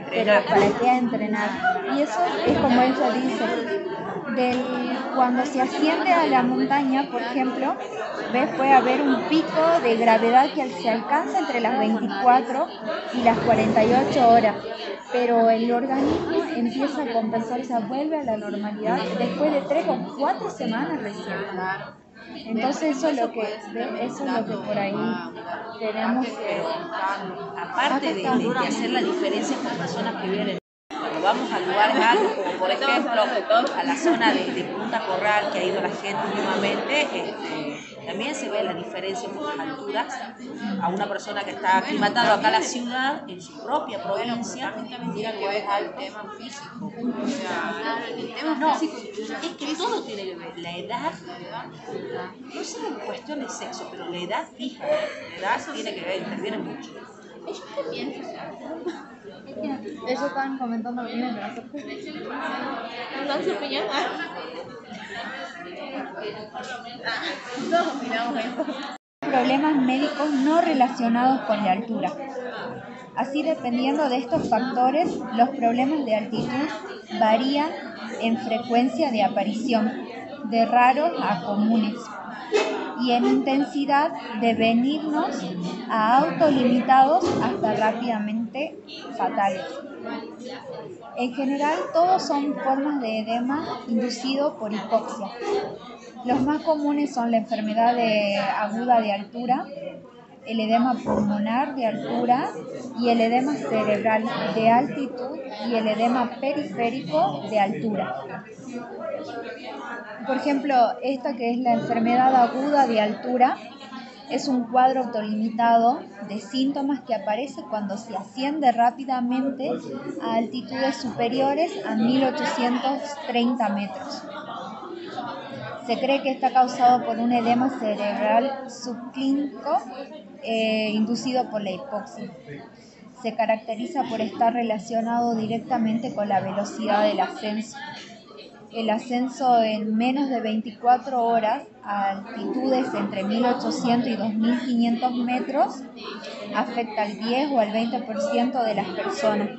pero para qué a entrenar. Y eso es como ella dice, cuando se asciende a la montaña, por ejemplo, puede haber un pico de gravedad que se alcanza entre las 24 y las 48 horas, pero el organismo empieza a compensar, o sea, vuelve a la normalidad después de 3 o 4 semanas recién. Entonces eso es lo que por ahí tenemos que... Aparte de hacer la diferencia con personas que vienen, cuando vamos a lugares altos, como por ejemplo a la zona de Punta Corral, que ha ido la gente últimamente, también se ve la diferencia por las alturas. A una persona que está aclimatado acá a la ciudad, en su propia provincia, mira que es al tema físico. O sea, no, es que todo tiene que ver. La edad, no solo en cuestión de sexo, pero la edad fija, la edad tiene que ver, interviene mucho. Ellos estaban comentando lo mismo que nosotros. ¿Dan su opinión? Todos opinamos esto. Problemas médicos no relacionados con la altura. Así, dependiendo de estos factores, los problemas de altitud varían en frecuencia de aparición, de raros a comunes, y en intensidad de benignos a autolimitados hasta rápidamente fatales. En general, todos son formas de edema inducido por hipoxia. Los más comunes son la enfermedad aguda de altura, el edema pulmonar de altura y el edema cerebral de altitud y el edema periférico de altura. Por ejemplo, esta que es la enfermedad aguda de altura es un cuadro autolimitado de síntomas que aparece cuando se asciende rápidamente a altitudes superiores a 1830 metros. Se cree que está causado por un edema cerebral subclínico inducido por la hipoxia. Se caracteriza por estar relacionado directamente con la velocidad del ascenso. El ascenso en menos de 24 horas a altitudes entre 1800 y 2500 metros afecta al 10 o al 20% de las personas.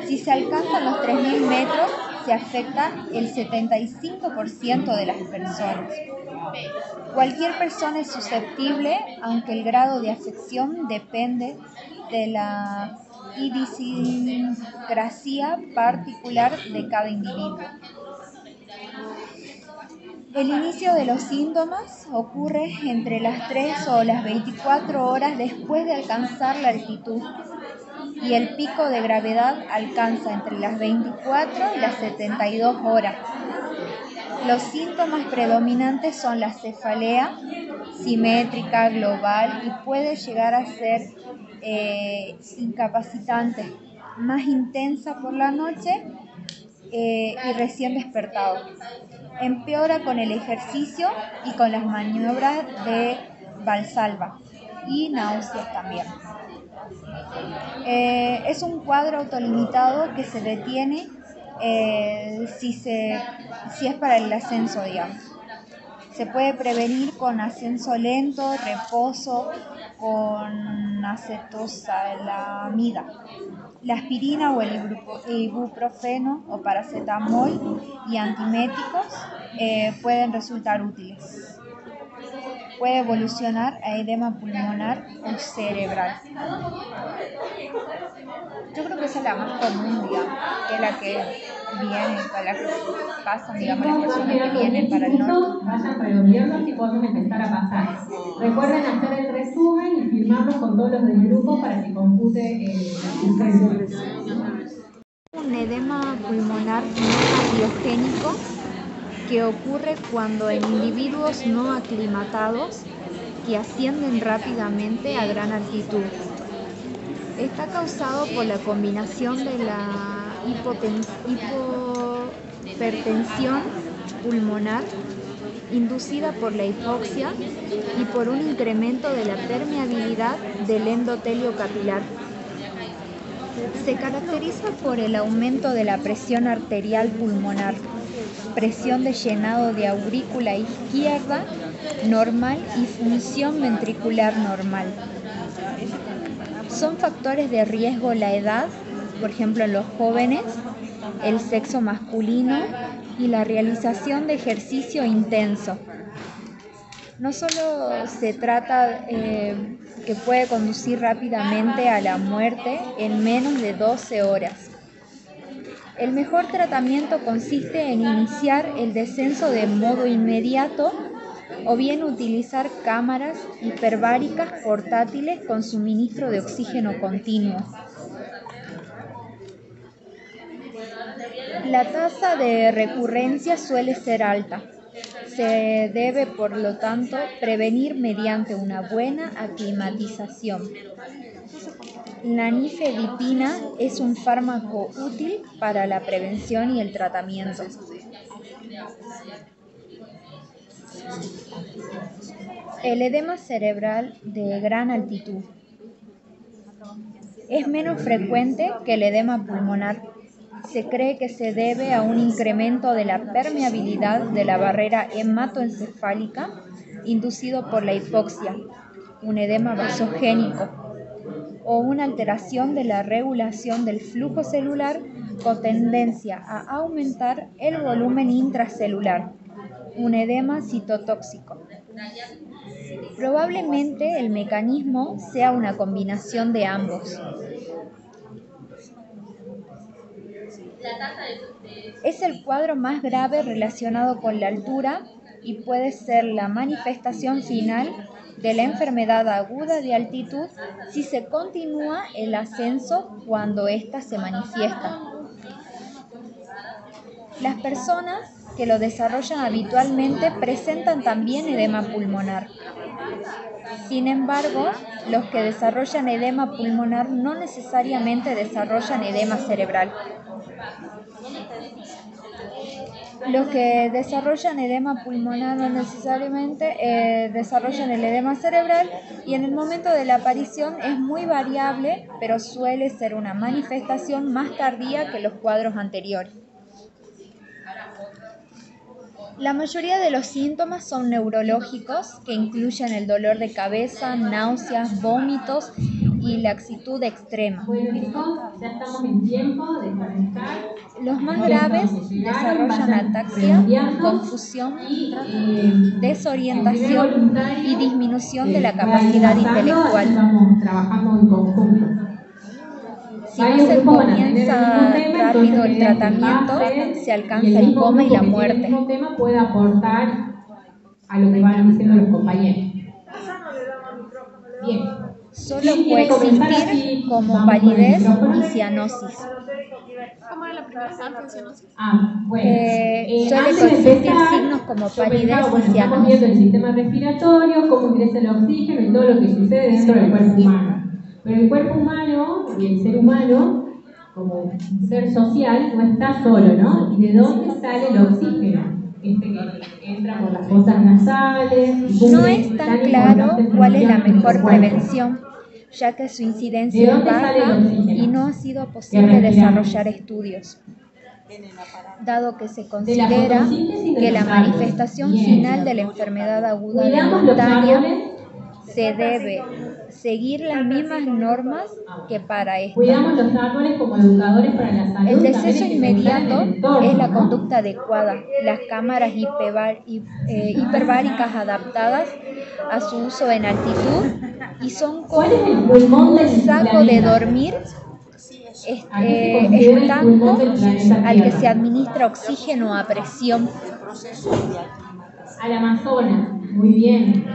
Si se alcanzan los 3000 metros, se afecta el 75% de las personas. Cualquier persona es susceptible, aunque el grado de afección depende de la idiosincrasia particular de cada individuo. El inicio de los síntomas ocurre entre las 3 o las 24 horas después de alcanzar la altitud, y el pico de gravedad alcanza entre las 24 y las 72 horas. Los síntomas predominantes son la cefalea simétrica, global, y puede llegar a ser incapacitante, más intensa por la noche y recién despertado. Empeora con el ejercicio y con las maniobras de Valsalva y náuseas también. Es un cuadro autolimitado que se detiene si es para el ascenso, digamos. Se puede prevenir con ascenso lento, reposo, con acetosalamida. La aspirina o el ibuprofeno o paracetamol y antieméticos pueden resultar útiles. Puede evolucionar a edema pulmonar o cerebral. Yo creo que esa es la más común, digamos, que es la que viene, para la que pasan, digamos, las personas que vienen para el norte. Vayan redondeando y podemos empezar a pasar. Recuerden hacer el resumen y firmarlo con todos los del grupo para que compute la asistencia. Un edema pulmonar no biogénico que ocurre cuando en individuos no aclimatados que ascienden rápidamente a gran altitud. Está causado por la combinación de la hipertensión pulmonar inducida por la hipoxia y por un incremento de la permeabilidad del endotelio capilar. Se caracteriza por el aumento de la presión arterial pulmonar, presión de llenado de aurícula izquierda normal y función ventricular normal. Son factores de riesgo la edad, por ejemplo en los jóvenes, el sexo masculino y la realización de ejercicio intenso. No solo se trata que puede conducir rápidamente a la muerte en menos de 12 horas. El mejor tratamiento consiste en iniciar el descenso de modo inmediato o bien utilizar cámaras hiperbáricas portátiles con suministro de oxígeno continuo. La tasa de recurrencia suele ser alta. Se debe, por lo tanto, prevenir mediante una buena aclimatización. La nifedipina es un fármaco útil para la prevención y el tratamiento. El edema cerebral de gran altitud es menos frecuente que el edema pulmonar. Se cree que se debe a un incremento de la permeabilidad de la barrera hematoencefálica inducido por la hipoxia, un edema vasogénico, o una alteración de la regulación del flujo celular con tendencia a aumentar el volumen intracelular, un edema citotóxico. Probablemente el mecanismo sea una combinación de ambos. Es el cuadro más grave relacionado con la altura y puede ser la manifestación final de la enfermedad aguda de altitud si se continúa el ascenso cuando ésta se manifiesta. Las personas que lo desarrollan habitualmente presentan también edema pulmonar. Sin embargo, los que desarrollan edema pulmonar no necesariamente desarrollan edema cerebral. Los que desarrollan edema pulmonar no necesariamente desarrollan el edema cerebral y en el momento de la aparición es muy variable, pero suele ser una manifestación más tardía que los cuadros anteriores. La mayoría de los síntomas son neurológicos, que incluyen el dolor de cabeza, náuseas, vómitos y laxitud extrema. Ya estamos en tiempo de conectar. Los más graves desarrollan ataxia, confusión, desorientación y disminución de la capacidad intelectual. Estamos trabajando en conjunto. Si no se comienza rápido el tratamiento, se alcanza el coma y la muerte. El mismo tema puede aportar a lo que van diciendo los compañeros. Bien. Solo puede existir como palidez y cianosis. ¿Cómo era la primera cianosis? Suele consistir signos como palidez y Estamos cianosis. viendo el sistema respiratorio, cómo ingresa el oxígeno y todo lo que sucede dentro del cuerpo humano. Pero el cuerpo humano y el ser humano, como un ser social, no está solo, ¿no? ¿Y de dónde sale el oxígeno? Que entra por las fosas nasales. No es tan claro cuál es la mejor prevención, ya que su incidencia es baja y no ha sido posible desarrollar estudios, dado que se considera que la manifestación final de la enfermedad aguda de montaña se debe seguir las mismas normas que para esto. Cuidamos los árboles como educadores para la salud. El deceso inmediato es la conducta adecuada. Las cámaras hiperbáricas adaptadas a su uso en altitud y son como un saco de dormir estando al que se administra oxígeno a presión. Al Amazonas, muy bien.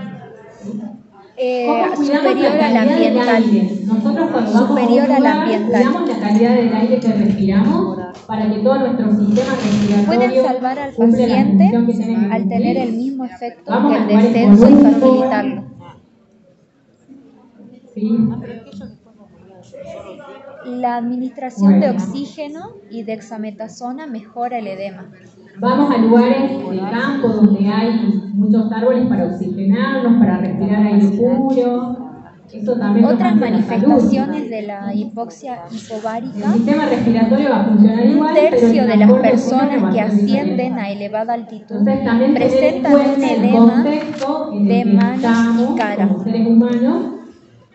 Superior al ambiental. Nosotros cuando Superior al ambiental. cuidamos la calidad del aire que respiramos para que todo nuestro sistema respiratorio Pueden salvar al cumpla la paciente función que tiene que al tener cumplir. el mismo efecto Vamos que a el actuar en descenso y conjunto. facilitarlo. Sí. La administración de oxígeno y dexametasona mejora el edema. Vamos a lugares de campo donde hay muchos árboles para oxigenarlos, para respirar aire puro. Esto también Otras nos mantiene la salud. manifestaciones de la hipoxia El hipovárica: sistema respiratorio va a funcionar un igual, pero tercio el de las transporte oxígeno va personas a que ser ascienden diferente. a elevada altitud Entonces también tener en presentan un cuenta el edema contexto en el de que manos y estamos cara. como seres humanos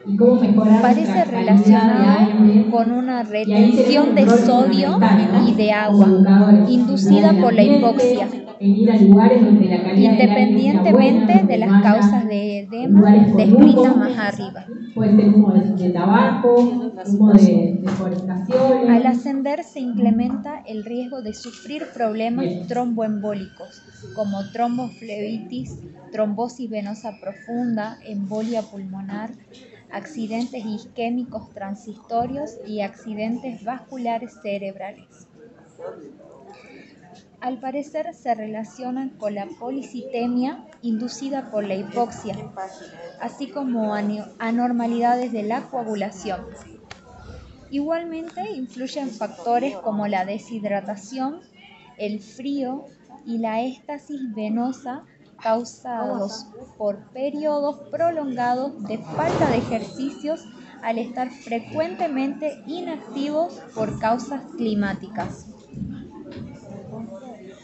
y cómo mejorar Parece nuestra calidad de relacionado aire. con una Y ahí retención tenemos de un rol sodio fundamental, ¿no? y de Como agua, educadores, inducida en el por la ambiente, hipoxia, en ir a lugares donde la calidad del aire sea buena, independientemente de donde las no haya causas de edema lugares con descritas humo. más arriba. Puede ser humo de tabaco, humo de deforestaciones. Al ascender se incrementa el riesgo de sufrir problemas tromboembólicos como tromboflebitis, trombosis venosa profunda, embolia pulmonar, accidentes isquémicos transitorios y accidentes vasculares cerebrales. Al parecer se relacionan con la policitemia inducida por la hipoxia, así como anormalidades de la coagulación. Igualmente influyen factores como la deshidratación, el frío y la éstasis venosa causados por periodos prolongados de falta de ejercicios al estar frecuentemente inactivos por causas climáticas.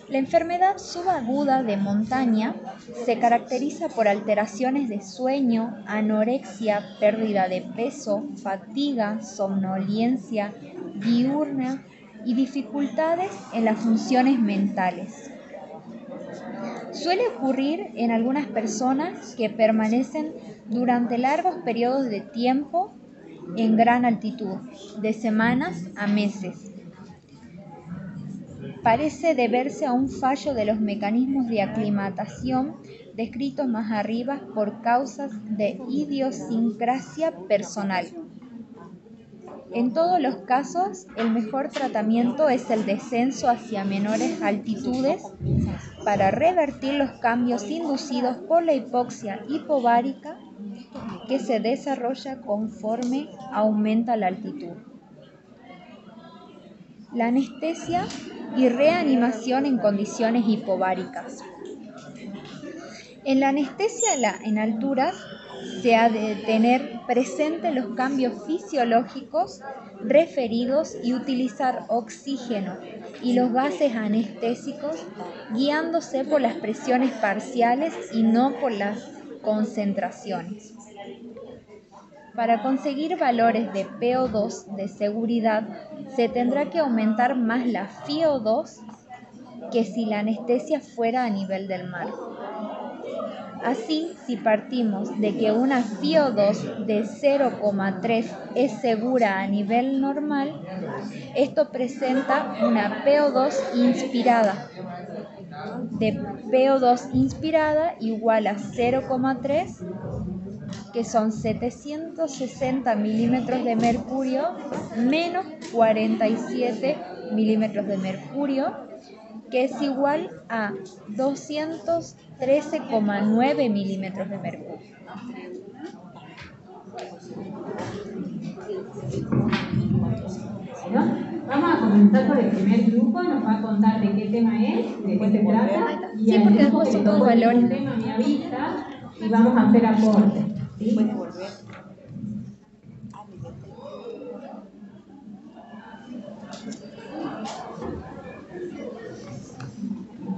La enfermedad subaguda de montaña se caracteriza por alteraciones de sueño, anorexia, pérdida de peso, fatiga, somnolencia diurna y dificultades en las funciones mentales. Suele ocurrir en algunas personas que permanecen durante largos periodos de tiempo en gran altitud, de semanas a meses. Parece deberse a un fallo de los mecanismos de aclimatación descritos más arriba por causas de idiosincrasia personal. En todos los casos, el mejor tratamiento es el descenso hacia menores altitudes para revertir los cambios inducidos por la hipoxia hipovárica que se desarrolla conforme aumenta la altitud. La anestesia y reanimación en condiciones hipováricas. En la anestesia en alturas se ha de tener presente los cambios fisiológicos referidos y utilizar oxígeno y los gases anestésicos guiándose por las presiones parciales y no por las concentraciones. Para conseguir valores de PO2 de seguridad, se tendrá que aumentar más la FiO2 que si la anestesia fuera a nivel del mar. Así, si partimos de que una FiO2 de 0,3 es segura a nivel normal, esto presenta una PO2 inspirada, de PO2 inspirada igual a 0,3, que son 760 milímetros de mercurio menos 47 milímetros de mercurio, que es igual a 213,9 milímetros de mercurio. Bueno, vamos a comenzar por el primer grupo, nos va a contar de qué tema es, de qué se trata. Sí, porque después son todos valores. El tema me avisa y vamos a hacer aportes. ¿Sí?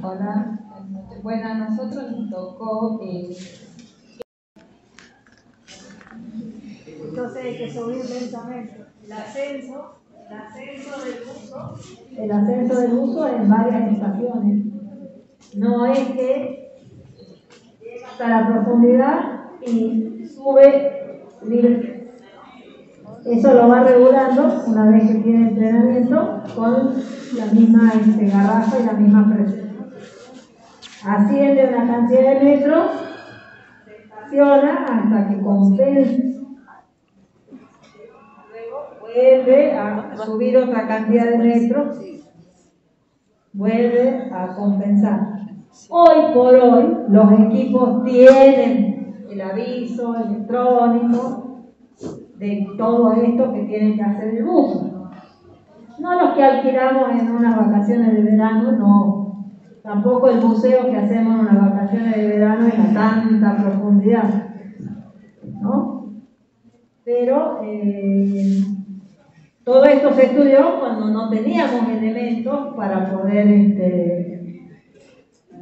Hola, bueno, a nosotros nos tocó Entonces hay que subir lentamente. El ascenso del uso en varias estaciones. No es que llega hasta la profundidad y sube libre. Eso lo va regulando una vez que tiene entrenamiento con la misma garrafa y la misma presión. Asciende una cantidad de metros, se estaciona hasta que compense. Vuelve a subir otra cantidad de metros, vuelve a compensar. Hoy por hoy los equipos tienen el aviso electrónico de todo esto que tienen que hacer el buzo. No los que alquilamos en unas vacaciones de verano, no. Tampoco el buceo que hacemos en las vacaciones de verano en a tanta profundidad, ¿no? Pero todo esto se estudió cuando no teníamos elementos para poder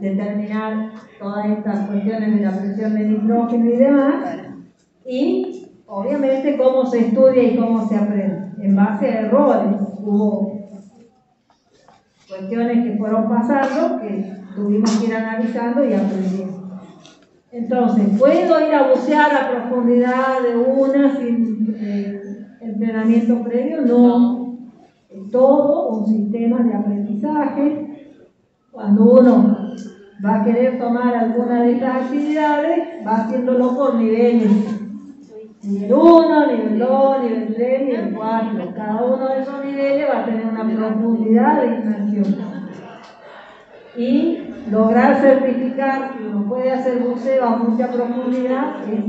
determinar todas estas cuestiones de la presión de nitrógeno y demás, y obviamente cómo se estudia y cómo se aprende, en base a errores. Hubo cuestiones que fueron pasando que tuvimos que ir analizando y aprendiendo. Entonces, ¿puedo ir a bucear a profundidad de una sin entrenamiento previo? No. Es todo un sistema de aprendizaje. Cuando uno va a querer tomar alguna de estas actividades, va haciéndolo por niveles. Nivel 1, nivel 2, nivel 3, nivel 4. Cada uno de esos niveles va a tener una profundidad de inmersión. Y lograr certificar que uno puede hacer buceo a mucha profundidad es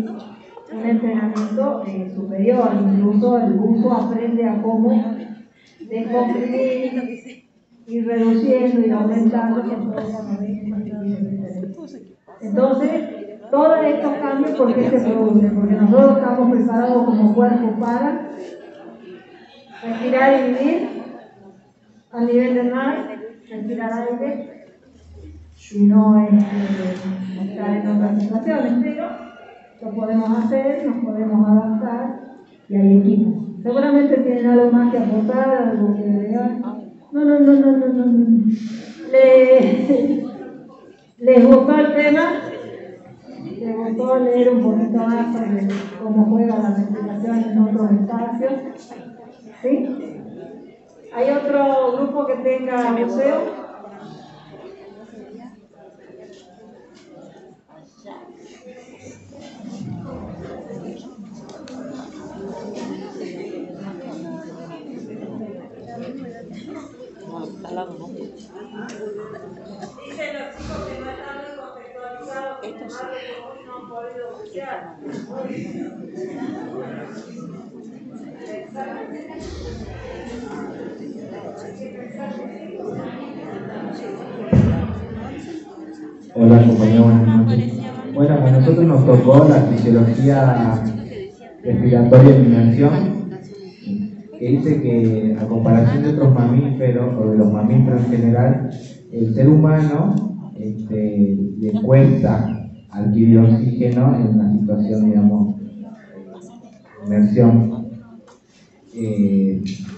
un entrenamiento superior. Incluso el buzo aprende a cómo descomprimir, ir reduciendo y aumentando. Entonces, todos estos cambios, ¿por qué se producen? Porque nosotros estamos preparados como cuerpo para respirar y vivir al nivel del mar, respirar aire y no estar en otras situaciones, pero lo podemos hacer, nos podemos adaptar y hay equipos. Seguramente tienen algo más que aportar, algo que agregar. No. ¿Les gustó el tema? ¿Les gustó leer un poquito más sobre cómo juega la respiración en otros espacios? ¿Sí? ¿Hay otro grupo que tenga buceo? Al lado, ¿no? Dicen los chicos que no están muy contextualizados, que no han podido bucear. Hola compañeros, buenas noches. Bueno, a nosotros nos tocó la fisiología respiratoria de inmersión, que dice que a comparación de otros mamíferos, o de los mamíferos en general, el ser humano le cuesta adquirir oxígeno en una situación, digamos, de inmersión.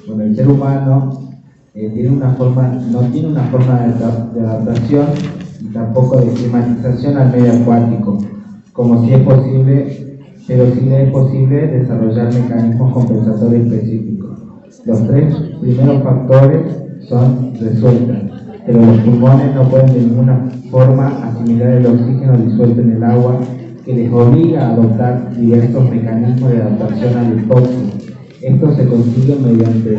Bueno, el ser humano no tiene una forma de adaptación y tampoco de climatización al medio acuático, como si es posible, pero sí le es posible desarrollar mecanismos compensatorios específicos. Los tres primeros factores son resueltos, pero los pulmones no pueden de ninguna forma asimilar el oxígeno disuelto en el agua, que les obliga a adoptar diversos mecanismos de adaptación al hipoxia. Esto se consigue mediante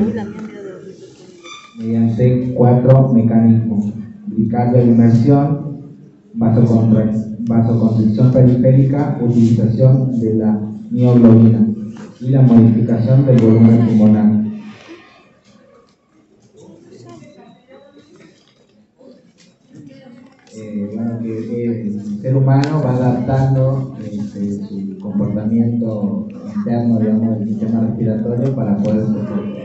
4 mecanismos: bricardia de inmersión, vasoconstricción periférica, utilización de la mioglobina y la modificación del volumen pulmonar. Bueno, que el ser humano va adaptando su comportamiento interno, digamos, del sistema respiratorio para poder soportar.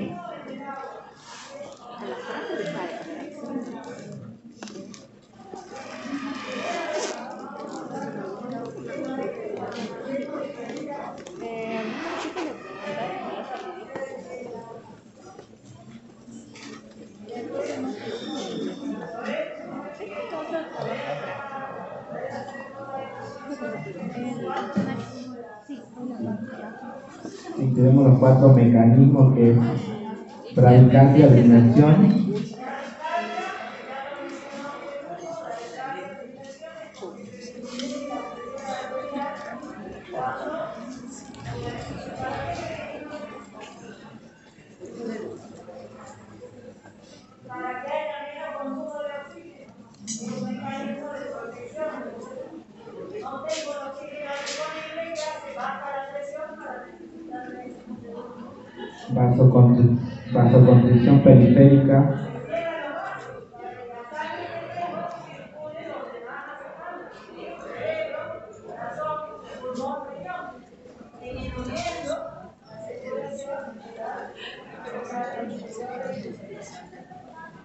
Y tenemos los 4 mecanismos, que es bradicardia de inmersión, vasoconstricción periférica,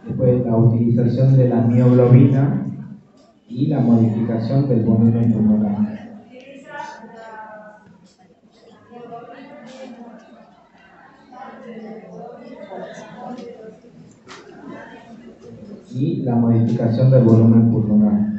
Después la utilización de la mioglobina y la modificación del volumen pulmonar. Y la modificación del volumen pulmonar.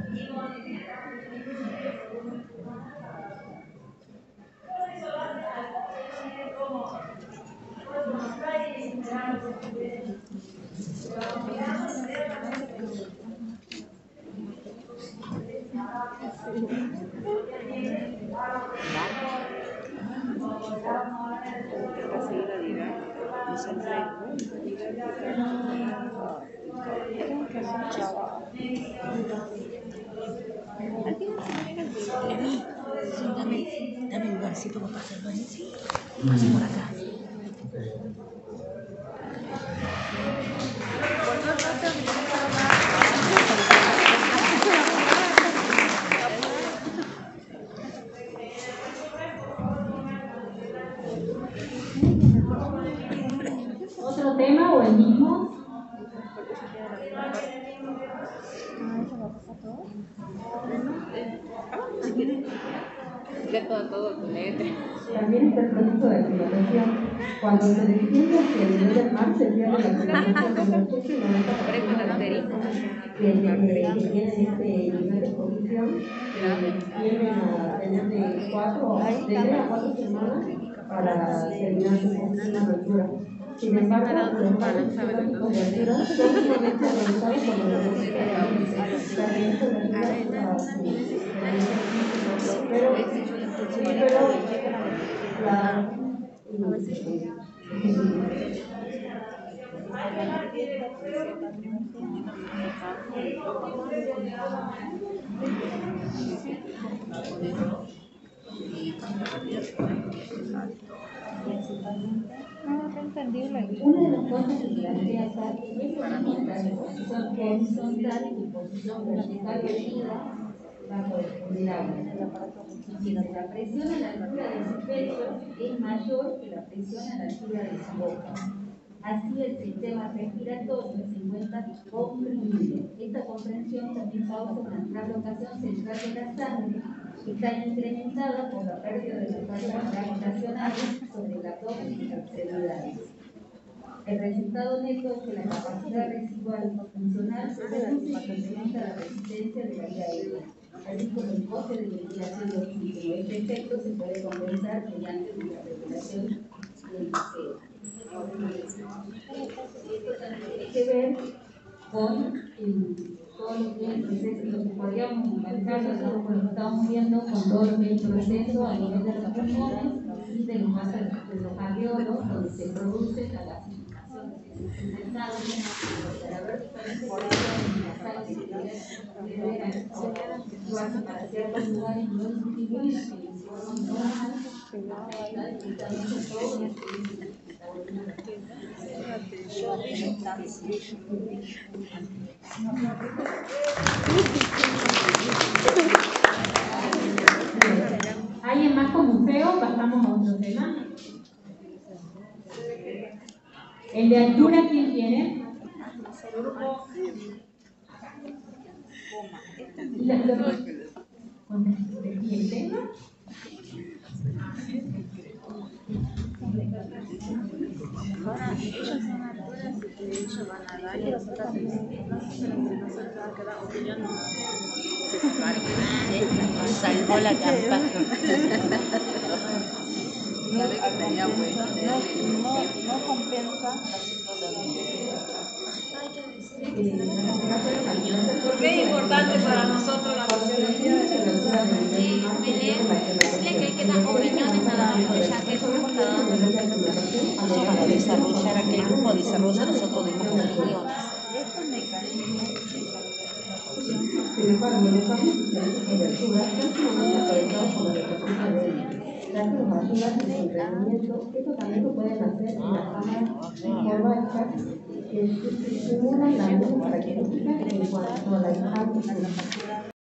Dame un lugarcito para pasarlo ahí, ¿sí? Paso por acá. ¿Otro tema o el mismo? También está el proceso de aclimatación. Cuando se desciende hacia el nivel del mar, se pierde la aclimatación del 80 y 90% que tienen este nivel de exposición tienden a tener de 3 a 4 semanas para terminar su cocina de altura. Sin embargo, los palos psicológicos de altura son sumamente realizados por los deportistas. La revista de altura a su una de las cosas que plantea acá es la posición horizontal y posición vertical erguida bajo el agua. La presión a la altura de su pecho es mayor que la presión a la altura de su boca. Así el sistema respiratorio se encuentra comprimido. Esta comprensión también causa una traslocación central de la sangre que está incrementada por la pérdida de las cargas gravitacionales sobre el abdomen y las extremidades. El resultado neto es que la capacidad residual funcional se reduce y se incrementa la resistencia de la vía aérea, así como el coste de ventilación de oxígeno. Este efecto se puede compensar mediante la regulación del deseo. Esto también tiene que ver con todo lo que es el proceso, lo que podríamos manejarlo con lo que estamos viendo, con todo lo que es el proceso a nivel de los pulmones y de los alveolos, donde se produce la gasificación del sangre, para ver diferentes porciones de la sangre que liberan o hacen para ciertos lugares no distribuidos que en forma normal, afecta directamente todo el ¿Alguien más con museo? Pasamos a otro tema. El de altura, ¿quién tiene? ¿Y el tema? Ahora, ellos son alturas y ellos van a dar y nosotros va a quedar opinión. Salvó la campana. No compensa. ¿Por qué es importante para nosotros la fisiología de la Decirle que hay que dar opiniones nada más, porque ya que el grupo está dando. Ellos van a desarrollar aquel grupo, desarrolla, nosotros dimos opiniones. Estos mecanismos sin embargo, los cambios diferentes de altura son sumamente afectados por la deportista de ella, ya que los ayudan en su rendimiento. Esto también lo pueden hacer en las cámaras informáticas que simulan las mismas características en cuanto a la imagen